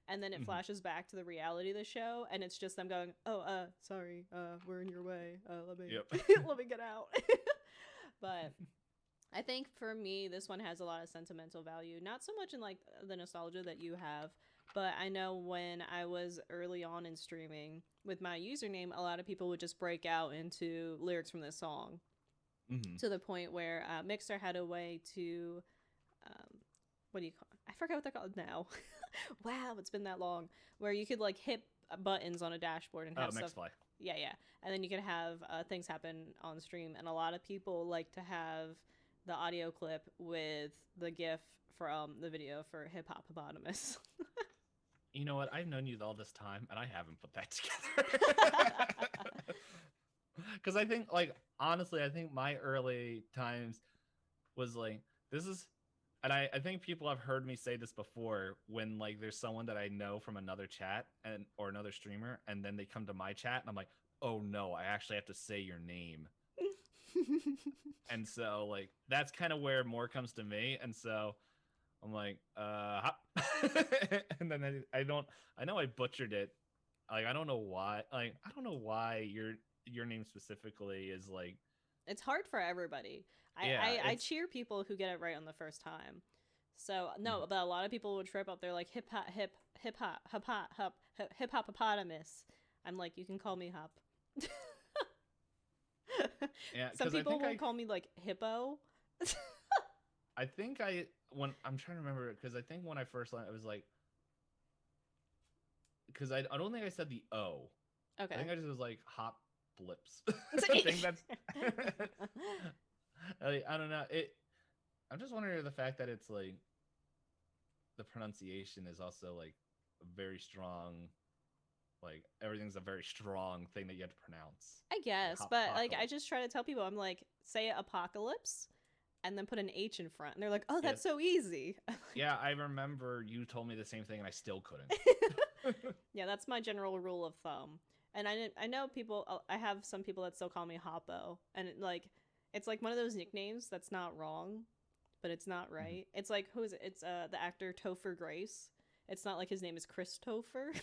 And then it flashes back to the reality of the show, and it's just them going, oh, sorry, we're in your way. Let me let me get out. But I think for me, this one has a lot of sentimental value. Not so much in, like, the nostalgia that you have, but I know when I was early on in streaming with my username, a lot of people would just break out into lyrics from this song. To the point where Mixer had a way to, what do you call it? I forget what they're called now. Wow, it's been that long. Where you could, like, hit buttons on a dashboard and have stuff. Mixfly. Yeah. And then you could have things happen on stream. And a lot of people like to have the audio clip with the GIF from the video for Hip Hop Hippopotamus. You know what? I've known you all this time, and I haven't put that together. Because I think, like, honestly, I think my early times was like, this is, and I think people have heard me say this before when, like, there's someone that I know from another chat or another streamer, and then they come to my chat, and I'm like, oh no, I actually have to say your name. And so, like, that's kind of where more comes to me. And so I'm like, hop. And then I know I butchered it. Like, I don't know why. Like, I don't know why your name specifically is like. It's hard for everybody. I cheer people who get it right on the first time. So no, but a lot of people would trip up. They're like hip hoppopotamus. I'm like, you can call me Hop. Yeah, some people will call me like Hippo. I think when I'm trying to remember, because I think when I first learned, it was like, because I don't think I said the O. Okay. I think I just was like Hop Blips. I think that's. I don't know. I'm just wondering the fact that it's like the pronunciation is also like very strong. Like, everything's a very strong thing that you have to pronounce. I guess, but like I just try to tell people, I'm like, say apocalypse and then put an H in front, and they're like, oh, that's so easy. Yeah, I remember you told me the same thing and I still couldn't. Yeah, that's my general rule of thumb. And I know people, I have some people that still call me Hoppo, and it's like one of those nicknames that's not wrong, but it's not right. It's like, who is it? It's the actor Topher Grace. It's not like his name is Christopher.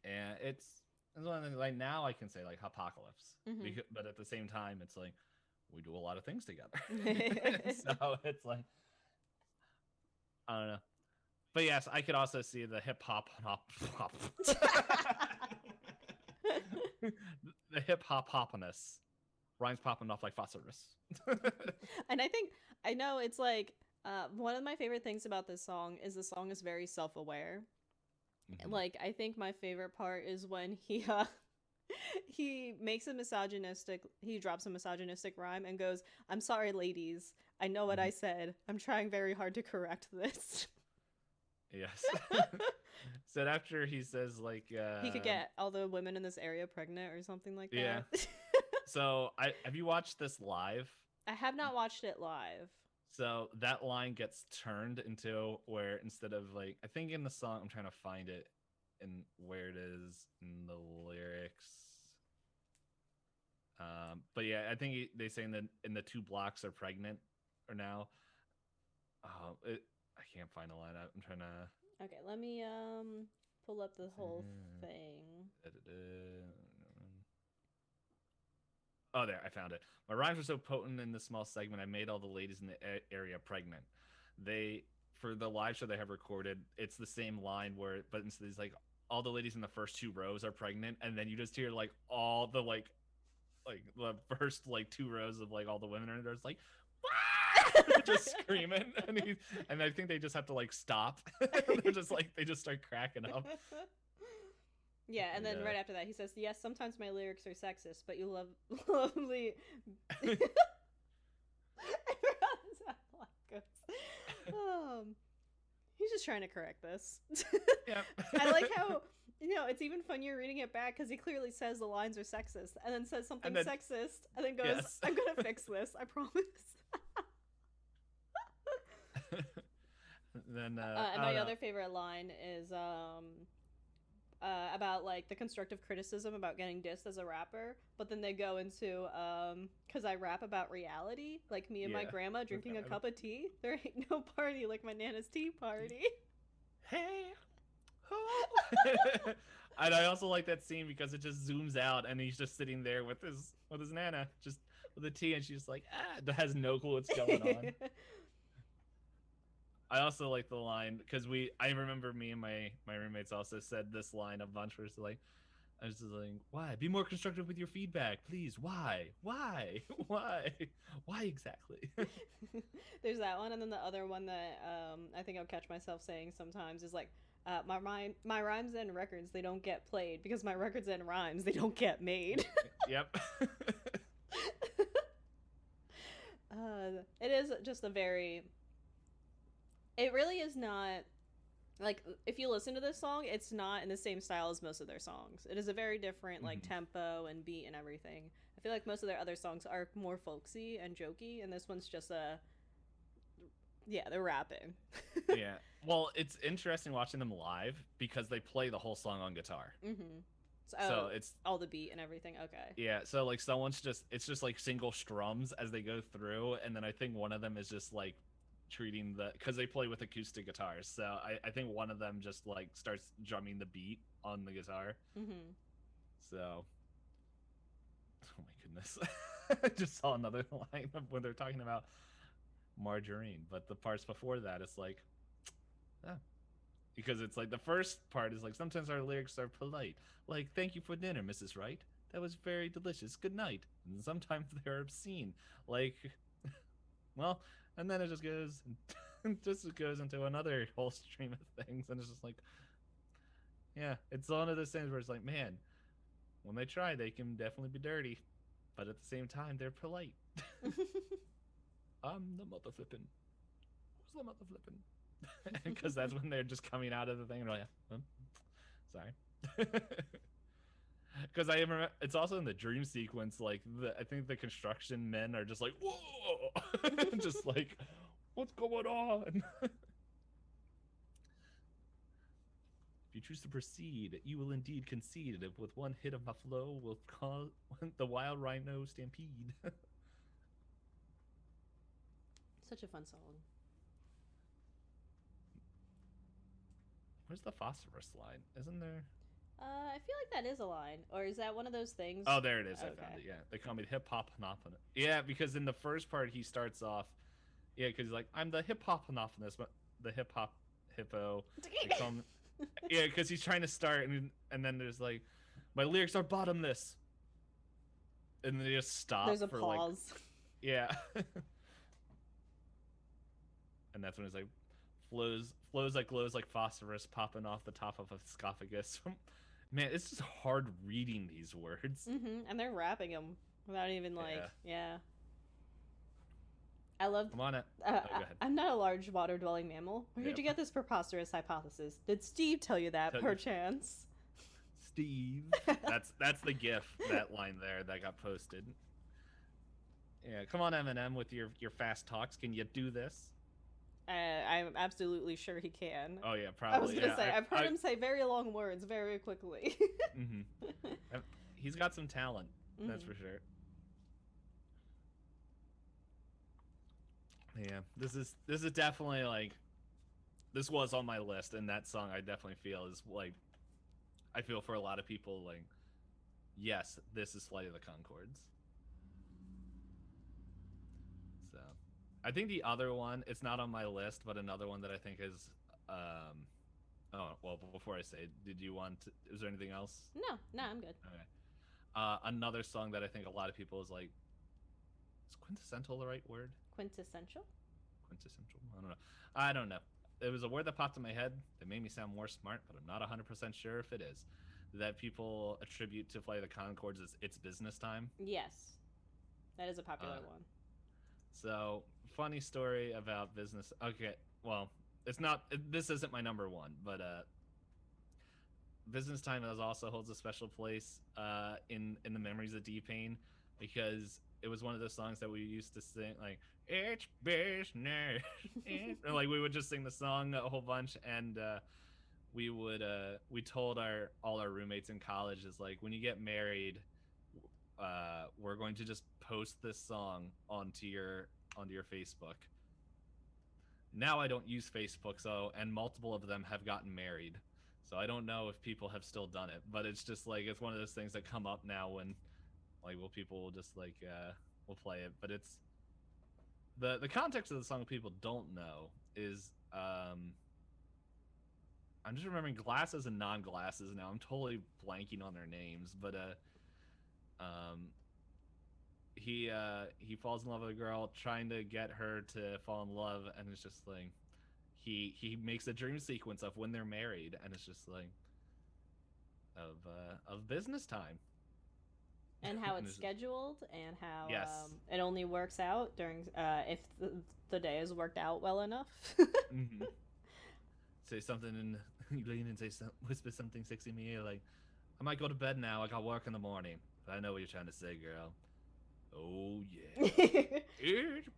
And it's one of the, like, now I can say like Hoppocalypse, but at the same time it's like we do a lot of things together. So it's like, I don't know, but yes, I could also see the hip hop the hip hoppiness rhymes popping off like phosphorus. And I know it's like one of my favorite things about this song is the song is very self-aware. Like, I think my favorite part is when he makes he drops a misogynistic rhyme and goes, I'm sorry, ladies. I know what I said. I'm trying very hard to correct this. Yes. So after he says, like, he could get all the women in this area pregnant or something like that. Yeah. So have you watched this live? I have not watched it live. So that line gets turned into where, instead of, like, I think in the song, I'm trying to find it and where it is in the lyrics. But yeah, I think they say in the 2 blocks are pregnant or now. I can't find the line. I'm trying to. Okay, let me pull up the whole thing. Oh, there, I found it. My rhymes were so potent in this small segment, I made all the ladies in the area pregnant. For the live show they have recorded, it's the same line but instead it's like, all the ladies in the first 2 rows are pregnant, and then you just hear, like, all the, like the first, like, 2 rows of, like, all the women are just like, just screaming, and I think they just have to, like, stop. They're just like, they just start cracking up. Yeah, and then right after that, he says, yes, sometimes my lyrics are sexist, but you lovely... I forgot how the line goes. He's just trying to correct this. Yeah. I like how, it's even funnier reading it back, because he clearly says the lines are sexist, and then says something sexist, and then goes, yes. I'm going to fix this, I promise. Then, and my other favorite line is... about, like, the constructive criticism about getting dissed as a rapper, but then they go into because I rap about reality, like me and my grandma drinking a cup of tea. There ain't no party like my Nana's tea party. Hey, and I also like that scene because it just zooms out and he's just sitting there with his Nana, just with a tea, and she's like, has no clue what's going on. I also like the line because I remember me and my roommates also said this line a bunch, where it's like, I was just like, why? Be more constructive with your feedback, please. Why exactly? There's that one, and then the other one that I think I'll catch myself saying sometimes is like, my rhymes and records, they don't get played because my records and rhymes, they don't get made. Yep. It is just a very It really is not like if you listen to this song, it's not in the same style as most of their songs. It is a very different like Hmm. tempo and beat and everything. I feel like most of their other songs are more folksy and jokey, and this one's just a yeah, they're rapping. Yeah. Well, it's interesting watching them live because they play the whole song on guitar. Mm-hmm. So So it's all the beat and everything. Okay. yeah, so like someone's just it's just like single strums as they go through, and then I think one of them is just like treating the because they play with acoustic guitars. So I think one of them just like starts drumming the beat on the guitar. Mm-hmm. So oh my goodness. I just saw another line when they're talking about margarine, but the parts before that it's like oh, because it's like the first part is like sometimes our lyrics are polite, like "Thank you for dinner, Mrs. Wright. That was very delicious. Good night." And sometimes they're obscene, like well, and then it just goes just goes into another whole stream of things, and it's just like yeah, it's one of those things where it's like man, when they try, they can definitely be dirty, but at the same time, they're polite. I'm the mother flippin'. Who's the mother flippin'? Because that's when they're just coming out of the thing and they're like, sorry. Because I remember it's also in the dream sequence. Like I think the construction men are just like, whoa, just like, what's going on? If you choose to proceed, you will indeed concede. If with one hit of my flow, will cause the wild rhino stampede. Such a fun song. Where's the phosphorus line? Isn't there? I feel like that is a line, or is that one of those things? Oh, there it is. I Okay. found it. Yeah, they call me hip hop monopoly. Yeah, because in the first part he starts off, yeah, because he's like, I'm the hip hop monopolist, but the hip hop hippo. They call him, yeah, because he's trying to start, and then there's like, my lyrics are bottomless, and then they just stop There's a for pause. like, yeah, and that's when it's like, flows like glows like phosphorus popping off the top of a esophagus. Man, it's just hard reading these words. Mm-hmm. And they're rapping them without even like, Yeah. yeah. I love. Come on it. Uh, Oh, go ahead. I'm not a large water-dwelling mammal. Where did Yep. you get this preposterous hypothesis? Did Steve tell you that, Tell you. perchance? Steve. That's the gif, that line there that got posted. Yeah, come on Eminem with your fast talks. Can you do this? I'm absolutely sure he can. Oh yeah, probably. I was gonna yeah, say I've heard him say very long words very quickly. Mm-hmm. He's got some talent, that's for sure. Yeah, this is definitely like this was on my list, and that song I definitely feel is like I feel for a lot of people like yes, this is Flight of the Conchords. So I think the other one, it's not on my list, but another one that I think is oh well before I say, did you want to, is there anything else? No, I'm good. Okay. Another song that I think a lot of people is like, is quintessential the right word? Quintessential? Quintessential? I don't know. It was a word that popped in my head that made me sound more smart, but I'm not 100% sure if it is. That people attribute to Flight of the Conchords is It's Business Time. Yes. That is a popular one. So, funny story about business. Okay, well, it's not, this isn't my number one, but Business Time also holds a special place in the memories of DPayne because it was one of those songs that we used to sing like it's business, like we would just sing the song a whole bunch, and we told all our roommates in college is like when you get married, we're going to just post this song onto your Facebook. Now I don't use Facebook, so and multiple of them have gotten married. So I don't know if people have still done it, but it's just like it's one of those things that come up now when like people will just like will play it. But it's the context of the song people don't know is I'm just remembering glasses and non-glasses now. I'm totally blanking on their names, but he falls in love with a girl trying to get her to fall in love, and it's just like he makes a dream sequence of when they're married, and it's just like of business time. And how And it's it's just, scheduled, and how yes. it only works out during if the day is worked out well enough. Hmm. Say something and you lean and whisper something sexy in my ear like, I might go to bed now. I got work in the morning. But I know what you're trying to say, girl. Oh yeah. It's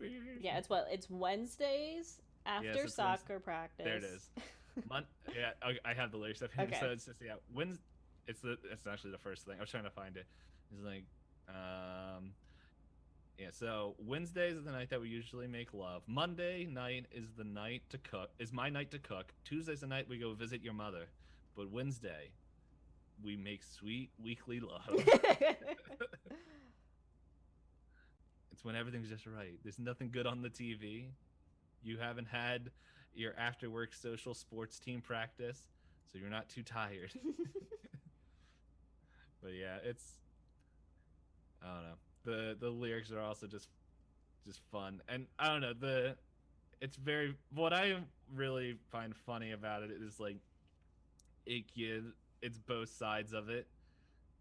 Yeah, business. it's Wednesdays Yes, after it's Wednesday. soccer There it practice. is. Yeah, I have the lyrics up here. Okay. So it's just yeah. It's actually the first thing I was trying to find it. It's like, um, yeah. So Wednesday is the night that we usually make love. Monday night is the night to cook. Is my night to cook. Tuesday's the night we go visit your mother. But Wednesday we make sweet weekly love. It's when everything's just right. There's nothing good on the TV. You haven't had your after work social sports team practice, so you're not too tired. But yeah, it's I don't know. The lyrics are also just fun. And I don't know, the it's very what I really find funny about it is like it gives it's both sides of it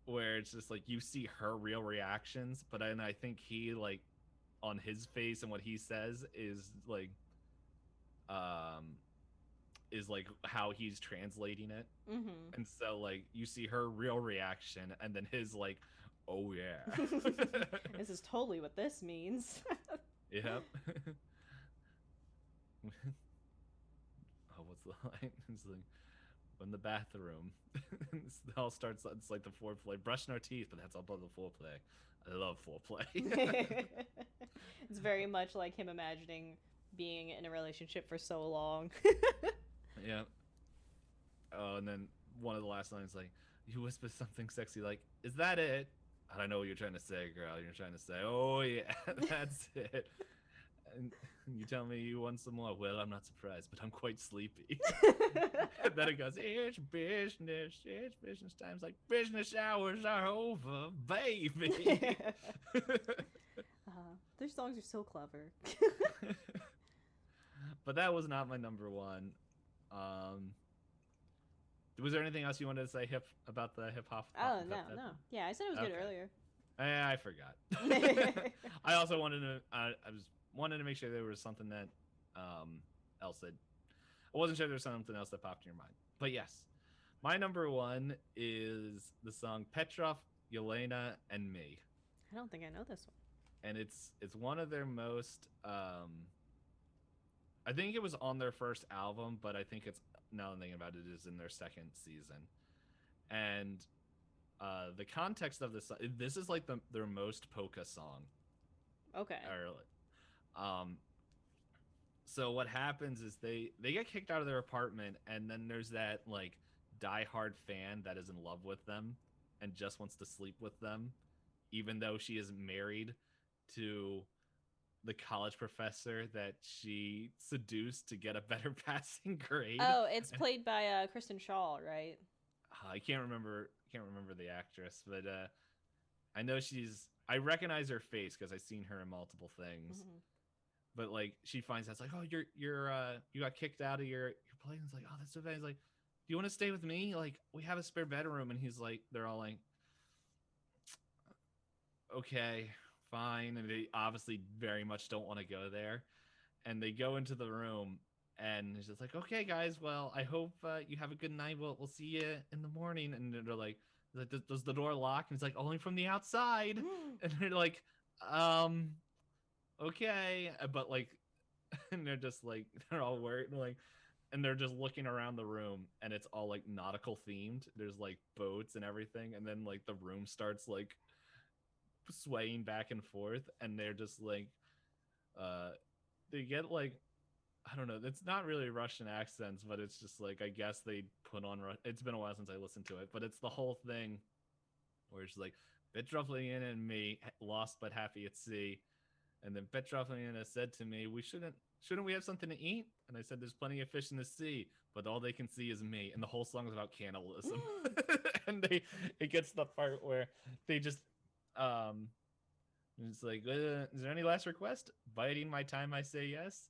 where it's just like you see her real reactions, but then I think he like on his face and what he says um is like how he's translating it. Hmm. And so like you see her real reaction and then his like, oh yeah. This is totally what this means. Yep. Oh, what's the line? It's like in the bathroom. It all starts. It's like the foreplay, brushing our teeth, but that's all part of the foreplay. I love foreplay. It's very much like him imagining being in a relationship for so long. Yeah. Oh, and then one of the last lines like, you whisper something sexy like, "Is that it?" I don't know what you're trying to say, girl. You're trying to say, "Oh yeah, that's it." And you tell me you want some more. Well, I'm not surprised, but I'm quite sleepy. And then it goes, it's business. It's business times. Like, business hours are over, baby. Their songs are so clever. But that was not my number one. Um, was there anything else you wanted to say about the hip hop? Oh no, no. Yeah, I said it was good Okay. earlier. I forgot. I also wanted to. I was wanted to make sure there was something that else that I wasn't sure there was something else that popped in your mind. But yes, my number one is the song Petrov, Yelena, and Me, I don't think I know this and it's one of their most. I think it was on their first album, but I think it's now that I'm thinking about it, is in their second season, and the context of this is like their most polka song. one. Okay. Um, so what happens is they get kicked out of their apartment, and then there's that like diehard fan that is in love with them and just wants to sleep with them, even though she is married to the college professor that she seduced to get a better passing grade. Oh, it's played by Kristen Shaw, right? I can't remember the actress, but I know I recognize her face because I've seen her in multiple things. Mm-hmm. But like she finds out, it's like, oh, you got kicked out of your place. And it's like, oh, that's so bad. He's like, do you want to stay with me? Like, we have a spare bedroom. And he's like, they're all like, okay, fine. And they obviously very much don't want to go there. And they go into the room, and he's just like, okay, guys, well, I hope you have a good night. We'll see you in the morning. And they're like, does the door lock? And he's like, only from the outside. And they're like, um, okay, but like, and they're just like, they're all worried, like, and they're just looking around the room, and it's all like nautical themed. There's like boats and everything, and then like the room starts like swaying back and forth, and they're just like, uh, they get like, I don't know, it's not really Russian accents, but it's just like, I guess they put on. It's been a while since I listened to it, but it's the whole thing where it's like Petrovlian and me lost but happy at sea. And then Petrovna said to me, "We shouldn't we have something to eat?" And I said, "There's plenty of fish in the sea, but all they can see is me." And the whole song is about cannibalism. And it gets to the part where they just it's like, is there any last request? Biding my time, I say yes.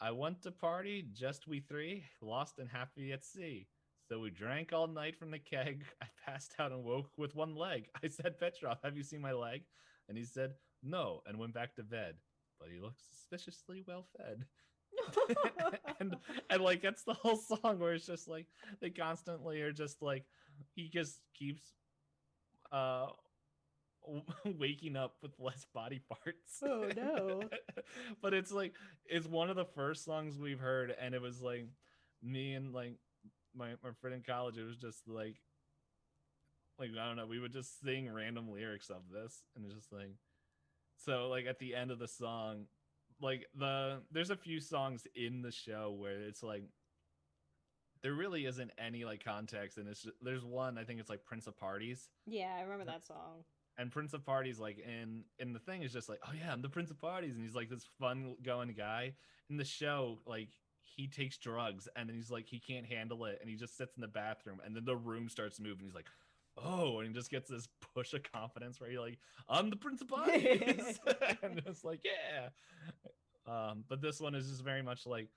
I want to party, just we three, lost and happy at sea. So we drank all night from the keg. I passed out and woke with one leg. I said, Petrov, have you seen my leg? And he said, no, and went back to bed. But he looked suspiciously well fed. and like that's the whole song where it's just like they constantly are just like he just keeps uh waking up with less body parts. Oh no. But it's like it's one of the first songs we've heard, and it was like me and like my friend in college, it was just like I don't know, we would just sing random lyrics of this, and it's just like so like at the end of the song, like there's a few songs in the show where it's like there really isn't any like context, and there's one, I think it's like Prince of Parties. Yeah, I remember that song. And Prince of Parties, like in the thing, is just like, oh yeah, I'm the Prince of Parties, and he's like this fun going guy. In the show, like he takes drugs, and then he's like he can't handle it, and he just sits in the bathroom, and then the room starts moving. He's like, oh, and he just gets this push of confidence where you're like, I'm the Prince of Parties, and it's like, yeah. But this one is just very much like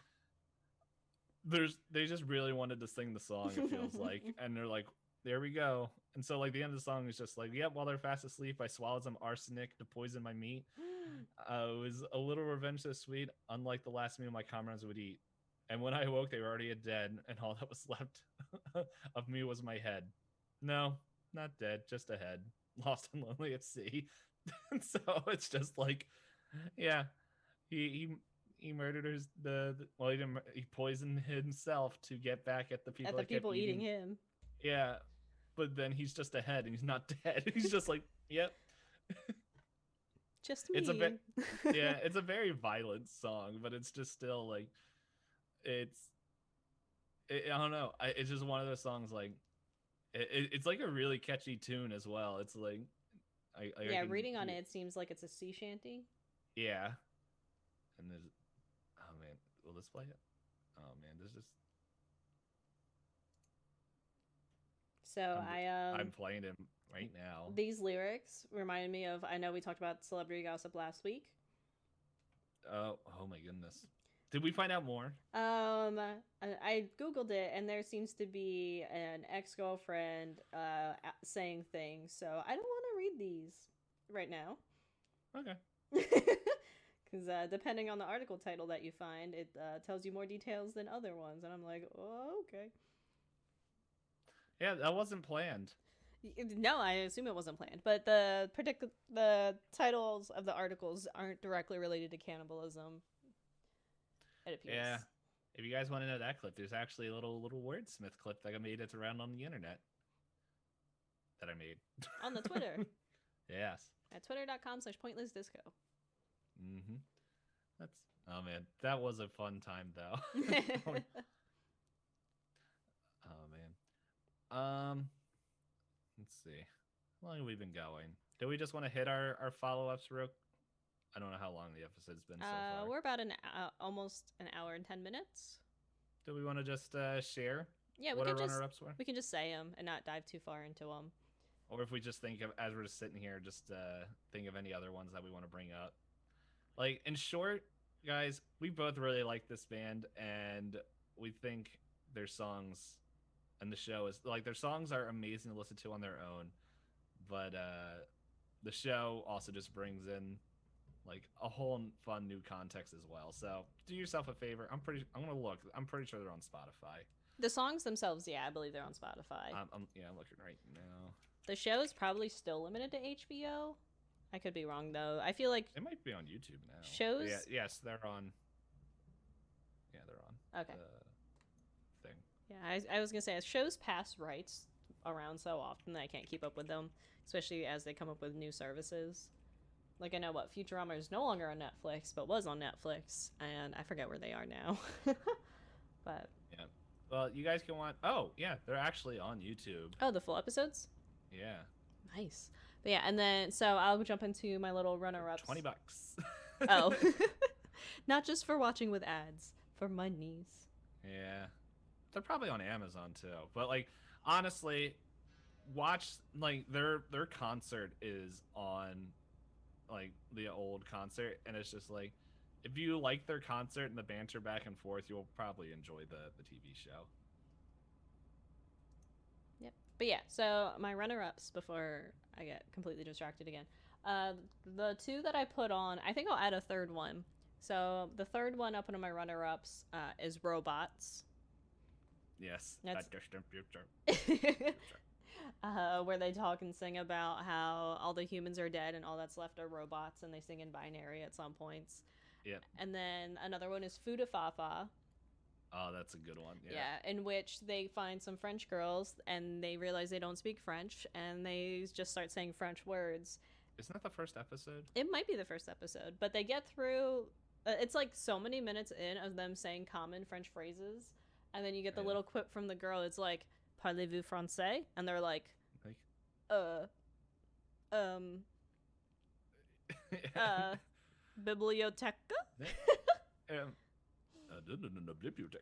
they just really wanted to sing the song, it feels like, and they're like, there we go. And so like the end of the song is just like, yep, while they're fast asleep, I swallowed some arsenic to poison my meat. It was a little revenge so sweet, unlike the last meal my comrades would eat. And when I awoke, they were already dead, and all that was left of me was my head. No, not dead, just a head, lost and lonely at sea. And so it's just like, yeah, he murdered well, he poisoned himself to get back at the people eating him. Yeah, but then he's just a head, and he's not dead. He's just like, yep. Just me. It's a very violent song, but it's just still like, I don't know. It's just one of those songs like, it's like a really catchy tune as well. It's like, reading on it seems like it's a sea shanty. Yeah, and there's, oh man, will this play it? Oh man, there's just. So I'm playing him right now. These lyrics reminded me of, I know we talked about celebrity gossip last week. Oh my goodness. Did we find out more? I Googled it, and there seems to be an ex-girlfriend saying things, so I don't want to read these right now. Okay. Because depending on the article title that you find, it tells you more details than other ones, and I'm like, oh, okay. Yeah, that wasn't planned. No, I assume it wasn't planned, but the titles of the articles aren't directly related to cannibalism. It appears. Yeah, if you guys want to know that clip, there's actually a little wordsmith clip that I made that's around on the internet. That I made on the Twitter. Yes. At twitter.com/pointlessdisco. Mm-hmm. Oh man, that was a fun time though. Oh man. Let's see. How long have we been going? Do we just want to hit our follow-ups real? I don't know how long the episode's been so far. We're about almost an hour and 10 minutes. Do we want to just share? Yeah, what our runner-ups were? We can just say them and not dive too far into them. Or if we just think of, as we're just sitting here, just think of any other ones that we want to bring up. Like, in short, guys, we both really like this band, and we think their songs and the show is like, their songs are amazing to listen to on their own, but the show also just brings in like a whole fun new context as well. So do yourself a favor. I'm gonna look. I'm pretty sure they're on Spotify. The songs themselves, yeah, I believe they're on Spotify. I'm looking right now. The show is probably still limited to HBO. I could be wrong though. I feel like it might be on YouTube now. Shows? Yeah, yes, they're on. Yeah, they're on. Okay. Thing. Yeah, I was gonna say, shows pass rights around so often that I can't keep up with them, especially as they come up with new services. Like, I know what Futurama is no longer on Netflix, but was on Netflix, and I forget where they are now. But yeah, well, you guys can watch. Oh, yeah, they're actually on YouTube. Oh, the full episodes? Yeah. Nice. But yeah, and then so I'll jump into my little runner-ups. $20. Oh, not just for watching with ads, for my niece. Yeah, they're probably on Amazon too. But like, honestly, watch like their concert is on like the old concert, and it's just like, if you like their concert and the banter back and forth, you'll probably enjoy the TV show. But yeah, so my runner-ups before I get completely distracted again. Uh, the two that I put on, I think I'll add a third one. So the third one up into my runner-ups is robots. Yes, That's that distant future. where they talk and sing about how all the humans are dead and all that's left are robots, and they sing in binary at some points. Yep. And then another one is Fudafafa. Oh, that's a good one. Yeah. Yeah, in which they find some French girls and they realize they don't speak French and they just start saying French words. Isn't that the first episode? It might be the first episode, but they get through. It's like so many minutes in of them saying common French phrases, and then you get the little quip from the girl. It's like, "Parlez-vous français?" And they're like, Like, um, biblioteca? um,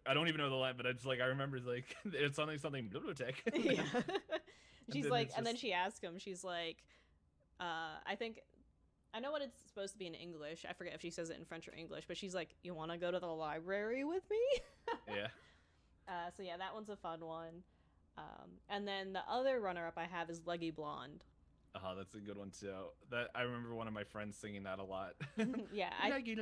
I don't even know the line, but it's like I remember like it's something bibliothèque. Yeah. She's then like, it's and then just- she asks him. She's like, I know what it's supposed to be in English. I forget if she says it in French or English, but she's like, "You want to go to the library with me?" Yeah. So yeah, that one's a fun one. And then the other runner-up I have is Leggy Blonde. Oh, that's a good one too. That I remember one of my friends singing that a lot. Yeah, Leggy.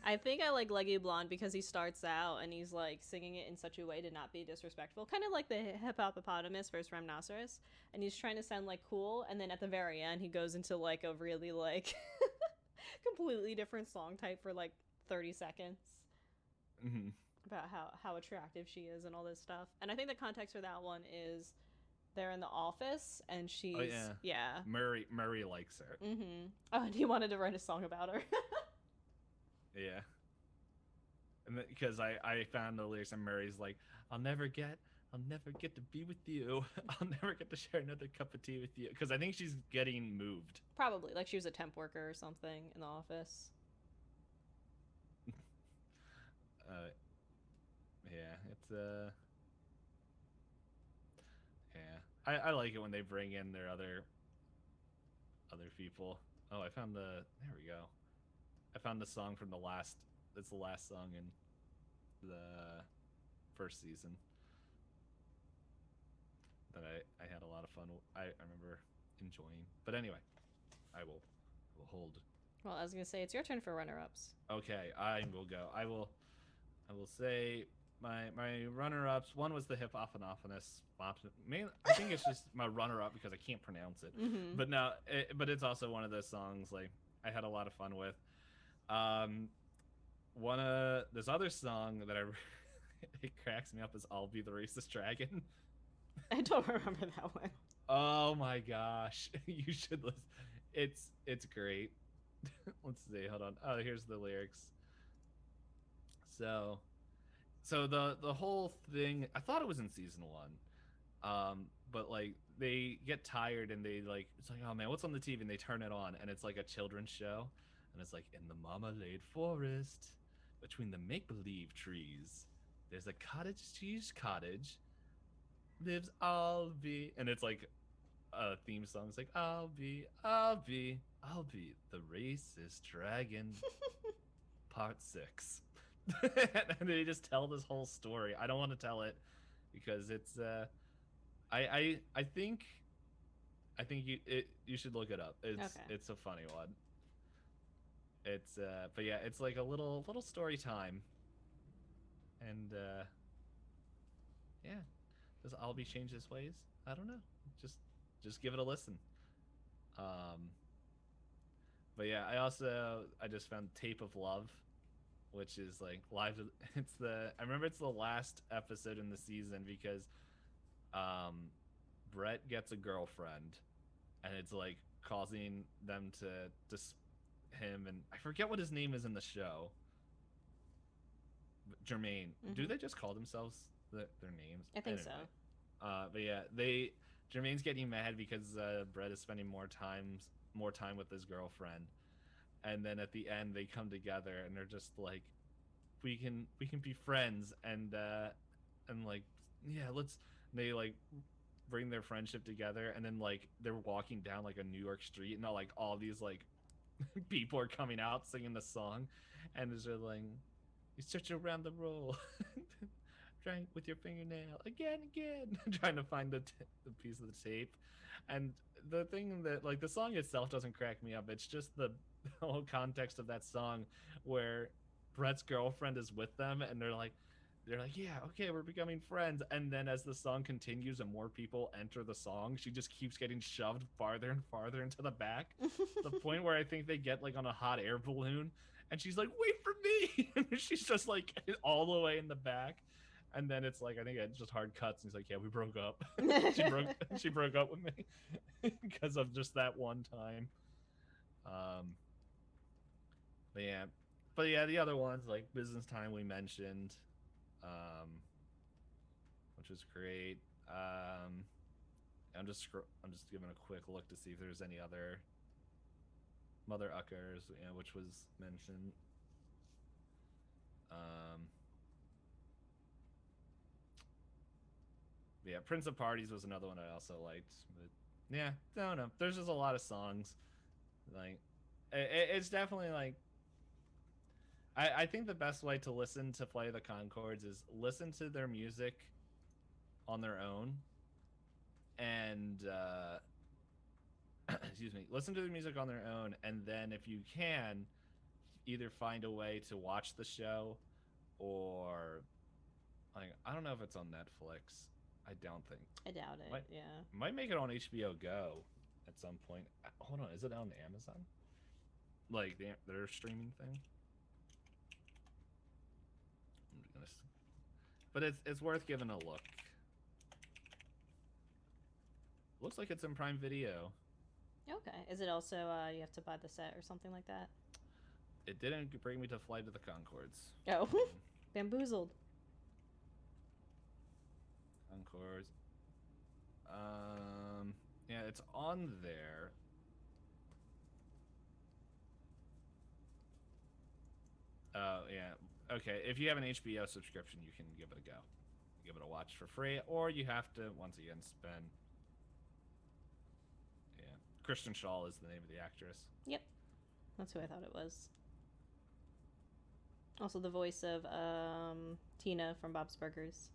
I think I like Leggy Blonde because he starts out and he's like singing it in such a way to not be disrespectful, kind of like the hippopotamus versus rhinoceros, and he's trying to sound like cool, and then at the very end he goes into like a really like completely different song type for like 30 seconds Mm-hmm. about how attractive she is and all this stuff. And I think the context for that one is they're in the office and she's yeah. Murray likes her. Mm-hmm. Oh, and he wanted to write a song about her. Yeah. And because I found the lyrics and Murray's like, I'll never get to be with you. I'll never get to share another cup of tea with you. Because I think she's getting moved. Probably like she was a temp worker or something in the office. Yeah, it's yeah. I like it when they bring in their other people. Oh, I found there we go. I found the song from it's the last song in the first season that I had a lot of fun. I remember enjoying. But anyway, I will hold. Well, I was gonna say it's your turn for runner-ups. Okay, I will go. I will say my runner-ups. One was the Hippopotamus. I think it's just my runner-up because I can't pronounce it. Mm-hmm. But no, but it's also one of those songs like I had a lot of fun with. This other song that it cracks me up is "I'll Be the Racist Dragon." I don't remember that one. Oh my gosh, you should listen. It's great. Let's see. Hold on. Oh, here's the lyrics. So the whole thing, I thought it was in season 1. But like they get tired and they like it's like, oh man, what's on the TV? And they turn it on and it's like a children's show, and it's like in the marmalade forest between the make-believe trees, there's a cottage cheese cottage lives Albie, and it's like a theme song. It's like Albie the racist dragon part 6. And they just tell this whole story. I don't want to tell it because it's I think you should look it up. It's a funny one. It's but yeah, it's like a little story time. And yeah. Does Albie change his ways? I don't know. Just give it a listen. But yeah, I just found Tape of Love, which is like live. I remember it's the last episode in the season because Brett gets a girlfriend, and it's like causing them to him, and I forget what his name is in the show. Jermaine. Mm-hmm. Do they just call themselves their names? I think so. But yeah, Jermaine's getting mad because Brett is spending more time with his girlfriend, and then at the end they come together and they're just like, we can be friends, and like yeah, they like bring their friendship together, and then like they're walking down like a New York street, and all these like people are coming out singing the song, and they're like, you search around the roll. trying with your fingernail again, trying to find the piece of the tape. And the thing that, like, the song itself doesn't crack me up. It's just the whole context of that song where Brett's girlfriend is with them and they're like, yeah, okay, we're becoming friends. And then as the song continues and more people enter the song, she just keeps getting shoved farther and farther into the back. The point where I think they get like on a hot air balloon and she's like, wait for me. And she's just like all the way in the back. And then it's like, I think it just hard cuts. And he's like, yeah, we broke up. she broke up with me because of just that one time. But yeah, the other ones like Business Time we mentioned, which was great. I'm just giving a quick look to see if there's any other Mother Uckers, which was mentioned. Yeah, Prince of Parties was another one I also liked. But yeah, I don't know. There's just a lot of songs. Like, it's definitely like. I think the best way to listen to Flight of the Conchords is listen to their music on their own, and excuse me, listen to their music on their own, and then if you can, either find a way to watch the show, or like I don't know if it's on Netflix. I don't think. I doubt it. Yeah. Might make it on HBO Go at some point. Hold on, is it on Amazon? Like their streaming thing? But it's worth giving a look. Looks like it's in Prime Video. Okay. Is it also you have to buy the set or something like that? It didn't bring me to Flight of the Conchords. Oh, bamboozled. Conchords. Yeah, it's on there. Oh, yeah. Okay, if you have an HBO subscription, you can give it a go. Give it a watch for free, or you have to, once again, spend... Yeah. Kristen Schaal is the name of the actress. Yep. That's who I thought it was. Also the voice of Tina from Bob's Burgers.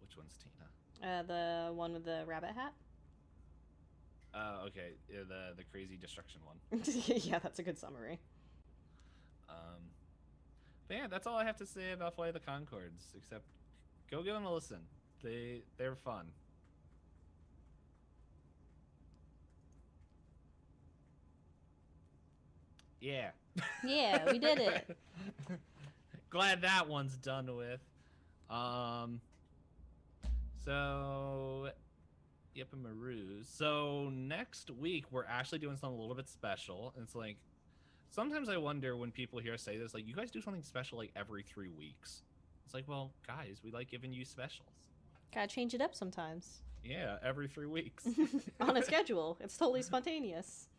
Which one's Tina? The one with the rabbit hat. Oh, okay. Yeah, the crazy destruction one. Yeah, that's a good summary. But yeah, that's all I have to say about Flight of the Conchords, except go give them a listen. They're fun. Yeah. Yeah, we did it. Glad that one's done with. So yep, and Maroos. So next week we're actually doing something a little bit special. And it's like sometimes I wonder when people here say this, like, you guys do something special like every 3 weeks. It's like, well, guys, we like giving you specials. Gotta change it up sometimes. Yeah, every 3 weeks. On a schedule. It's totally spontaneous.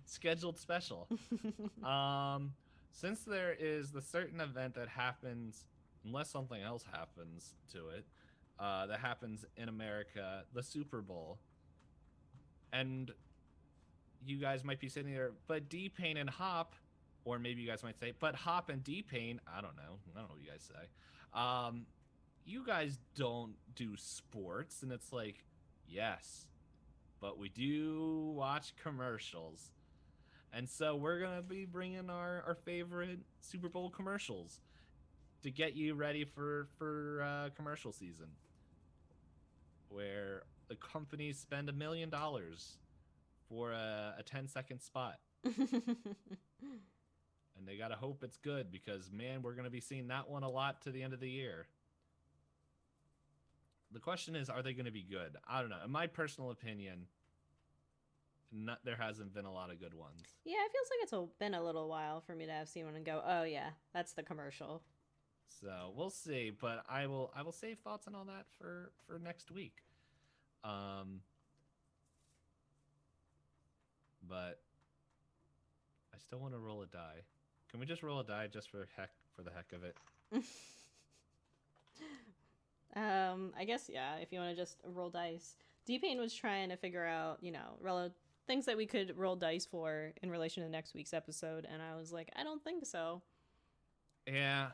Scheduled special. Since there is the certain event that happens, unless something else happens to it, that happens in America, the Super Bowl. And you guys might be sitting there, but DPayne and Hop, or maybe you guys might say, but Hop and DPayne, I don't know what you guys say. You guys don't do sports, and it's like, yes, but we do watch commercials. And so we're going to be bringing our favorite Super Bowl commercials to get you ready for commercial season, where the companies spend $1 million for a 10-second spot. And they gotta hope it's good, because man, we're gonna be seeing that one a lot to the end of the year. The question is, are they gonna be good? I don't know. In my personal opinion, there hasn't been a lot of good ones. Yeah, it feels like it's been a little while for me to have seen one and go, oh yeah, that's the commercial. So we'll see, but I will save thoughts on all that for next week. But I still want to roll a die. Can we just roll a die just for the heck of it? I guess, yeah, if you want to just roll dice. DPayne was trying to figure out, things that we could roll dice for in relation to next week's episode, and I was like, I don't think so. Yeah.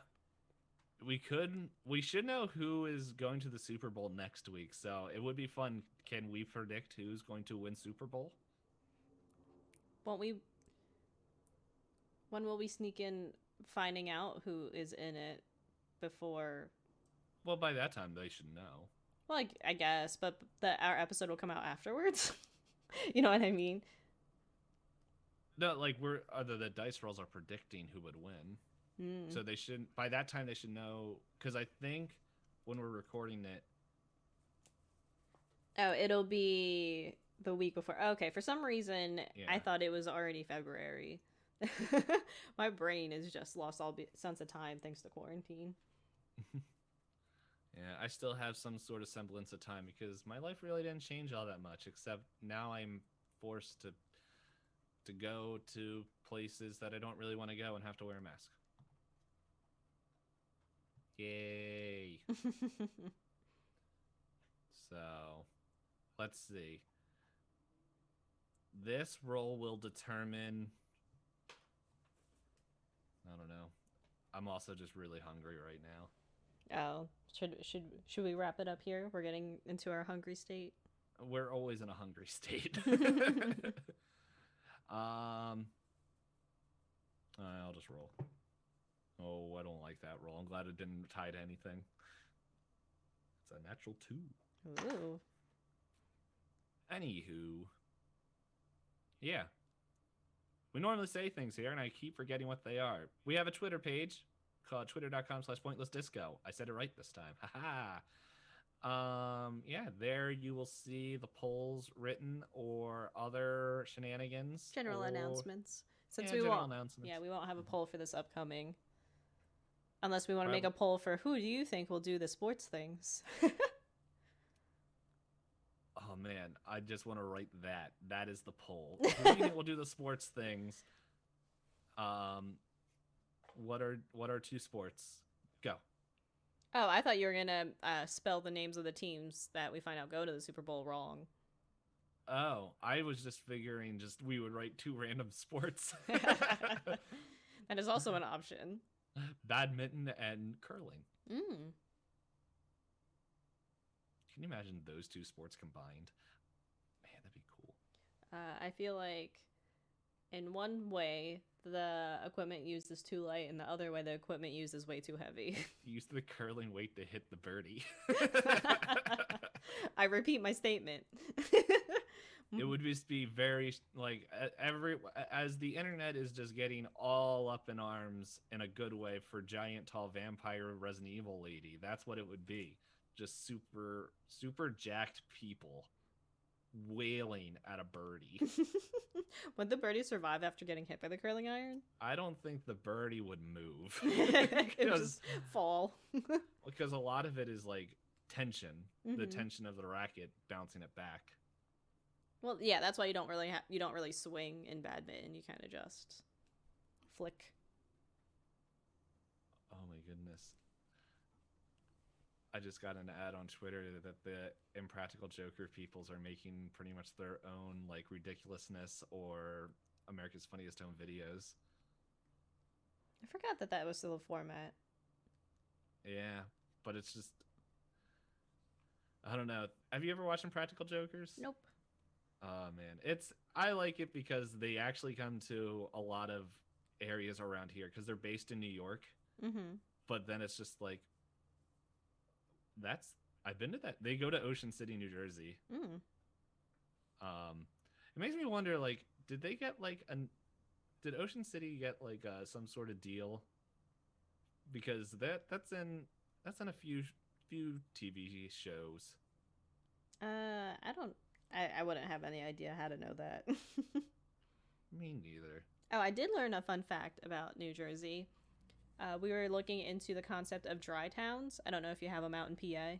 We should know who is going to the Super Bowl next week, so it would be fun. Can we predict who's going to win Super Bowl? Won't we? When will we sneak in finding out who is in it before? Well, by that time they should know. Well, I guess, but our episode will come out afterwards. You know what I mean? No, like the dice rolls are predicting who would win. So they should, by that time they should know, because I think when we're recording it. Oh, it'll be the week before. Okay, for some reason Yeah. I thought it was already February. My brain has just lost all sense of time thanks to quarantine. Yeah, I still have some sort of semblance of time because my life really didn't change all that much, except now I'm forced to go to places that I don't really want to go and have to wear a mask. Yay. So, let's see. This roll will determine... I don't know. I'm also just really hungry right now. Oh, should we wrap it up here? We're getting into our hungry state. We're always in a hungry state. I'll just roll. Oh, I don't like that roll. I'm glad it didn't tie to anything. It's a natural 2. Ooh. Anywho. Yeah. We normally say things here, and I keep forgetting what they are. We have a Twitter page called twitter.com/pointlessdisco. I said it right this time. Haha. Yeah, there you will see the polls written or other shenanigans. General announcements. Since we won't have a Mm-hmm. poll for this upcoming. Unless we want to make a poll for who do you think will do the sports things. Oh man, I just want to write that. That is the poll. Who do you think will do the sports things? What are 2 sports? Go. Oh, I thought you were gonna spell the names of the teams that we find out go to the Super Bowl wrong. Oh, I was just figuring we would write 2 random sports. That is also an option. Badminton and curling. Mm. Can you imagine those 2 sports combined? Man, that'd be cool. I feel like in one way the equipment used is too light, and the other way the equipment used is way too heavy. Use the curling weight to hit the birdie. I repeat my statement. It would just be very like as the internet is just getting all up in arms in a good way for giant tall vampire Resident Evil lady. That's what it would be. Just super jacked people wailing at a birdie. Would the birdie survive after getting hit by the curling iron? I don't think the birdie would move. It would just fall. Because a lot of it is like tension, the Mhm. tension of the racket bouncing it back. Well, yeah, that's why you don't really swing in badminton. You kind of just flick. Oh my goodness. I just got an ad on Twitter that the Impractical Joker peoples are making pretty much their own like ridiculousness or America's Funniest Home Videos. I forgot that was still a format. Yeah, but it's just I don't know. Have you ever watched Impractical Jokers? Nope. Oh man, I like it because they actually come to a lot of areas around here because they're based in New York. Mm-hmm. But then it's just like I've been to that. They go to Ocean City, New Jersey. Mm. It makes me wonder, like, did they get like did Ocean City get like some sort of deal? Because that's in a few TV shows. I wouldn't have any idea how to know that. Me neither. Oh, I did learn a fun fact about New Jersey. We were looking into the concept of dry towns. I don't know if you have them out in PA.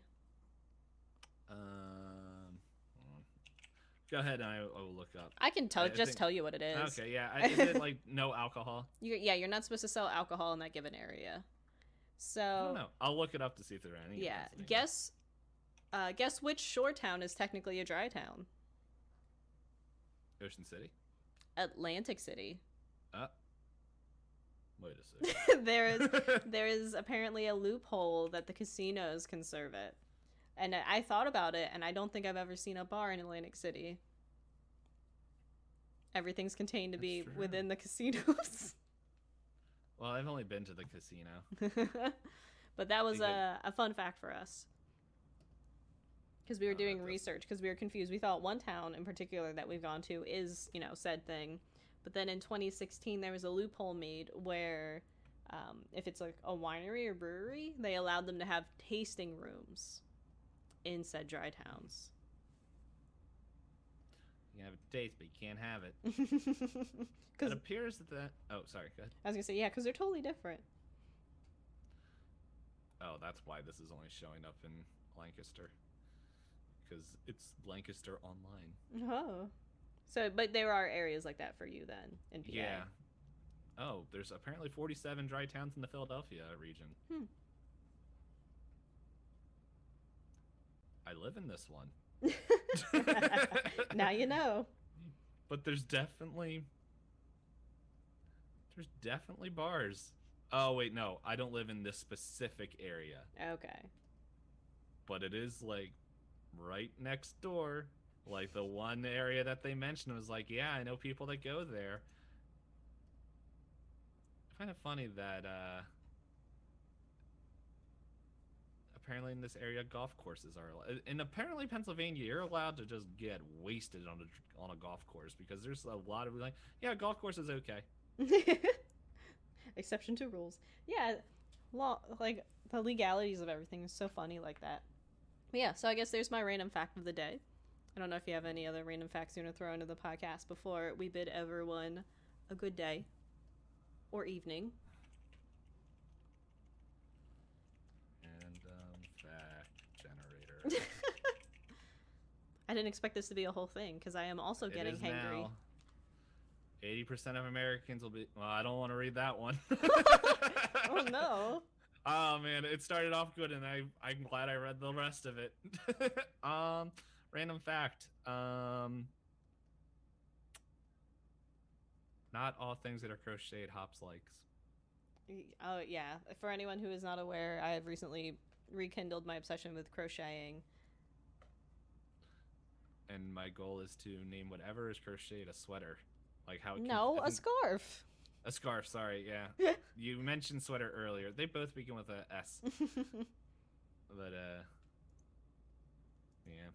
Go ahead, and I will look up. I can tell you what it is. Okay, yeah. Is it like no alcohol? You're not supposed to sell alcohol in that given area. So I don't know. I'll look it up to see if there are any. Yeah, guess which shore town is technically a dry town? Ocean City. Atlantic City. Wait a second. there is apparently a loophole that the casinos can serve it. And I thought about it, and I don't think I've ever seen a bar in Atlantic City. Everything's contained to be within the casinos. Well, I've only been to the casino. But that was a fun fact for us. Because we were doing research, because we were confused. We thought one town in particular that we've gone to is, said thing. But then in 2016, there was a loophole made where if it's like a winery or brewery, they allowed them to have tasting rooms in said dry towns. You can have a taste, but you can't have it. It appears that... Oh, sorry, go ahead. I was going to say, yeah, because they're totally different. Oh, that's why this is only showing up in Lancaster. Because it's Lancaster online. Oh. So, but there are areas like that for you then in PA. Yeah. Oh, there's apparently 47 dry towns in the Philadelphia region. I live in this one. Now you know. But there's definitely bars. Oh, wait, no. I don't live in this specific area. Okay. But it is, like, right next door. Like, the one area that they mentioned was like, yeah, I know people that go there. I find it funny that, apparently in this area, golf courses are allowed. And apparently Pennsylvania, you're allowed to just get wasted on a golf course because there's a lot of, like, yeah, golf course is okay. Exception to rules. Yeah, like, the legalities of everything is so funny like that. But yeah, so I guess there's my random fact of the day. I don't know if you have any other random facts you want to throw into the podcast before we bid everyone a good day or evening. Random fact generator. I didn't expect this to be a whole thing because I am also getting hangry. Now. 80% of Americans will be... Well, I don't want to read that one. Oh, no. Oh, man. It started off good, and I'm glad I read the rest of it. Random fact. Not all things that are crocheted Hops likes. Oh, yeah. For anyone who is not aware, I have recently rekindled my obsession with crocheting. And my goal is to name whatever is crocheted a sweater. Like how a scarf. A scarf, sorry, yeah. You mentioned sweater earlier. They both begin with a S. But yeah.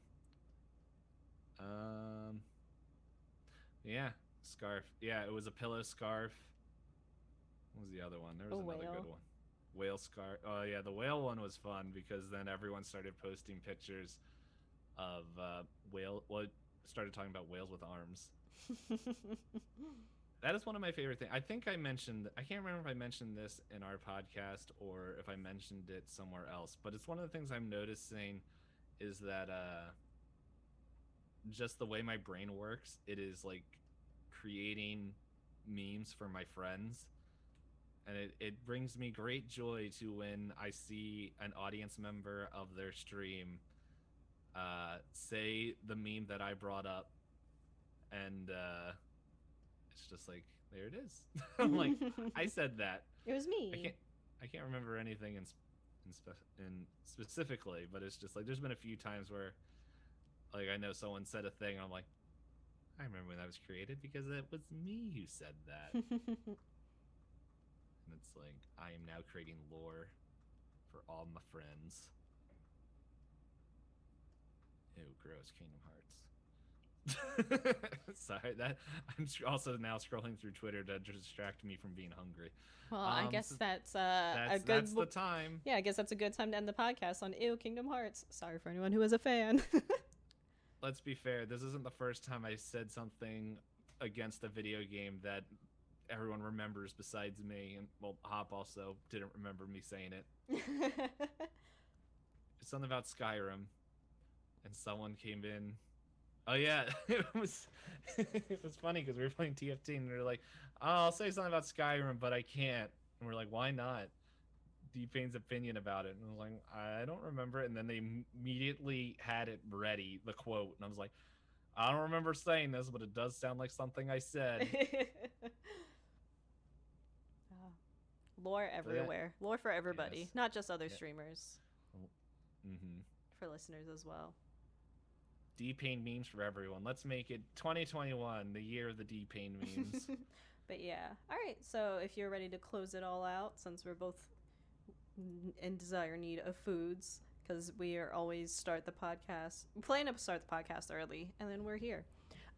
Yeah, scarf. Yeah, it was a pillow scarf. What was the other one? There was another good one. Whale scarf. Oh yeah, the whale one was fun because then everyone started posting pictures of started talking about whales with arms. That is one of my favorite things. I think I can't remember if I mentioned this in our podcast or if I mentioned it somewhere else, but it's one of the things I'm noticing is that just the way my brain works, it is like creating memes for my friends. And it brings me great joy to when I see an audience member of their stream say the meme that I brought up, and it's just like, there it is. I'm like, I said that. It was me. I can't remember anything in specifically, but it's just like there's been a few times where like I know someone said a thing, and I'm like, I remember when that was created because it was me who said that. And it's like, I am now creating lore for all my friends. Ew, gross, Kingdom Hearts. Sorry, that I'm also now scrolling through Twitter to distract me from being hungry. Well, I guess that's a good... That's the time. Yeah, I guess that's a good time to end the podcast on Ew, Kingdom Hearts. Sorry for anyone who is a fan. Let's be fair, this isn't the first time I said something against a video game that everyone remembers besides me, and well, Hop also didn't remember me saying it. It's something about Skyrim, and someone came in. Oh yeah, it was funny because we were playing TFT and we were like, oh, I'll say something about Skyrim, but I can't. And we're like, why not? DPayne's opinion about it, and I was like, I don't remember it. And then they immediately had it ready, the quote, and I was like, I don't remember saying this, but it does sound like something I said. Lore everywhere. Lore for everybody, Yes. not just other streamers. Mm-hmm. For listeners as well. DPayne memes for everyone. Let's make it 2021, the year of the DPayne memes. But yeah. All right. So if you're ready to close it all out, since we're both in dire need of foods, because we are always plan to start the podcast early, and then we're here.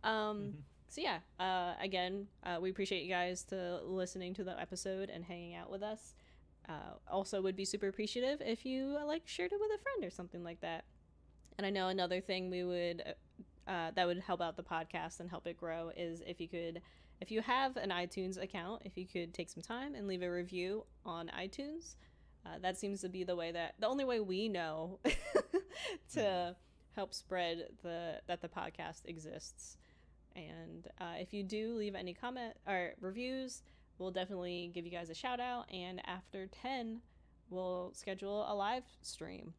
So yeah, again, we appreciate you guys to listening to the episode and hanging out with us. Also would be super appreciative if you shared it with a friend or something like that. And I know another thing we would that would help out the podcast and help it grow is if you have an iTunes account, if you could take some time and leave a review on iTunes. That seems to be the only way we know to help spread that the podcast exists. And if you do leave any comment or reviews, we'll definitely give you guys a shout out. And after 10, we'll schedule a live stream.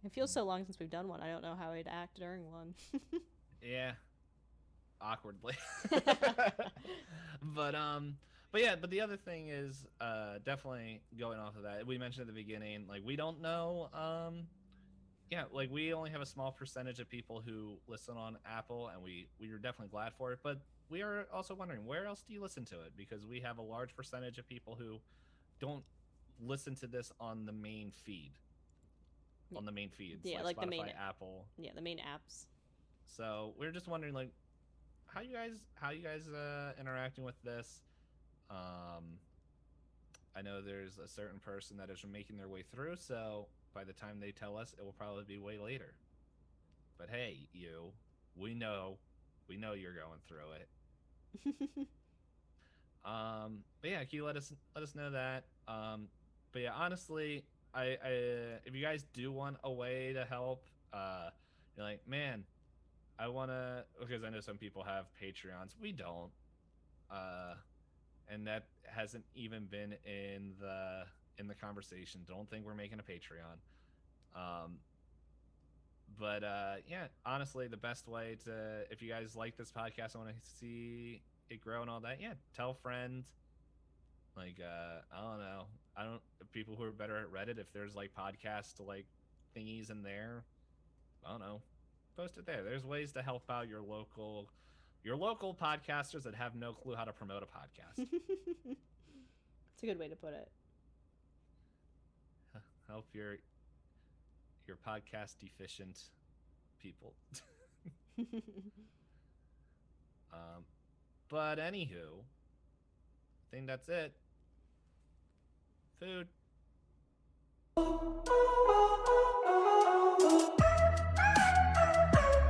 It feels so long since we've done one. I don't know how I'd act during one. Yeah, awkwardly. But the other thing is definitely going off of that. We mentioned at the beginning, we don't know. We only have a small percentage of people who listen on Apple, and we are definitely glad for it. But we are also wondering, where else do you listen to it? Because we have a large percentage of people who don't listen to this on the main feed. On the main feeds, yeah, like Spotify, the main Apple. Yeah, the main apps. So we're just wondering, how you guys interacting with this. I know there's a certain person that is making their way through, so by the time they tell us, it will probably be way later. But hey, we know you're going through it. But yeah, can you let us know that? But yeah, honestly, I if you guys do want a way to help, you're like, man, I wanna, because I know some people have Patreons. We don't. And that hasn't even been in the conversation. Don't think we're making a Patreon. Yeah, honestly, the best way to, if you guys like this podcast, I want to see it grow and all that. Yeah, tell friends. I don't know, people who are better at Reddit, if there's podcast thingies in there, I don't know, post it there. There's ways to help out your local podcasters that have no clue how to promote a podcast. It's a good way to put it. Help your podcast deficient people. But anywho, I think that's it. Food.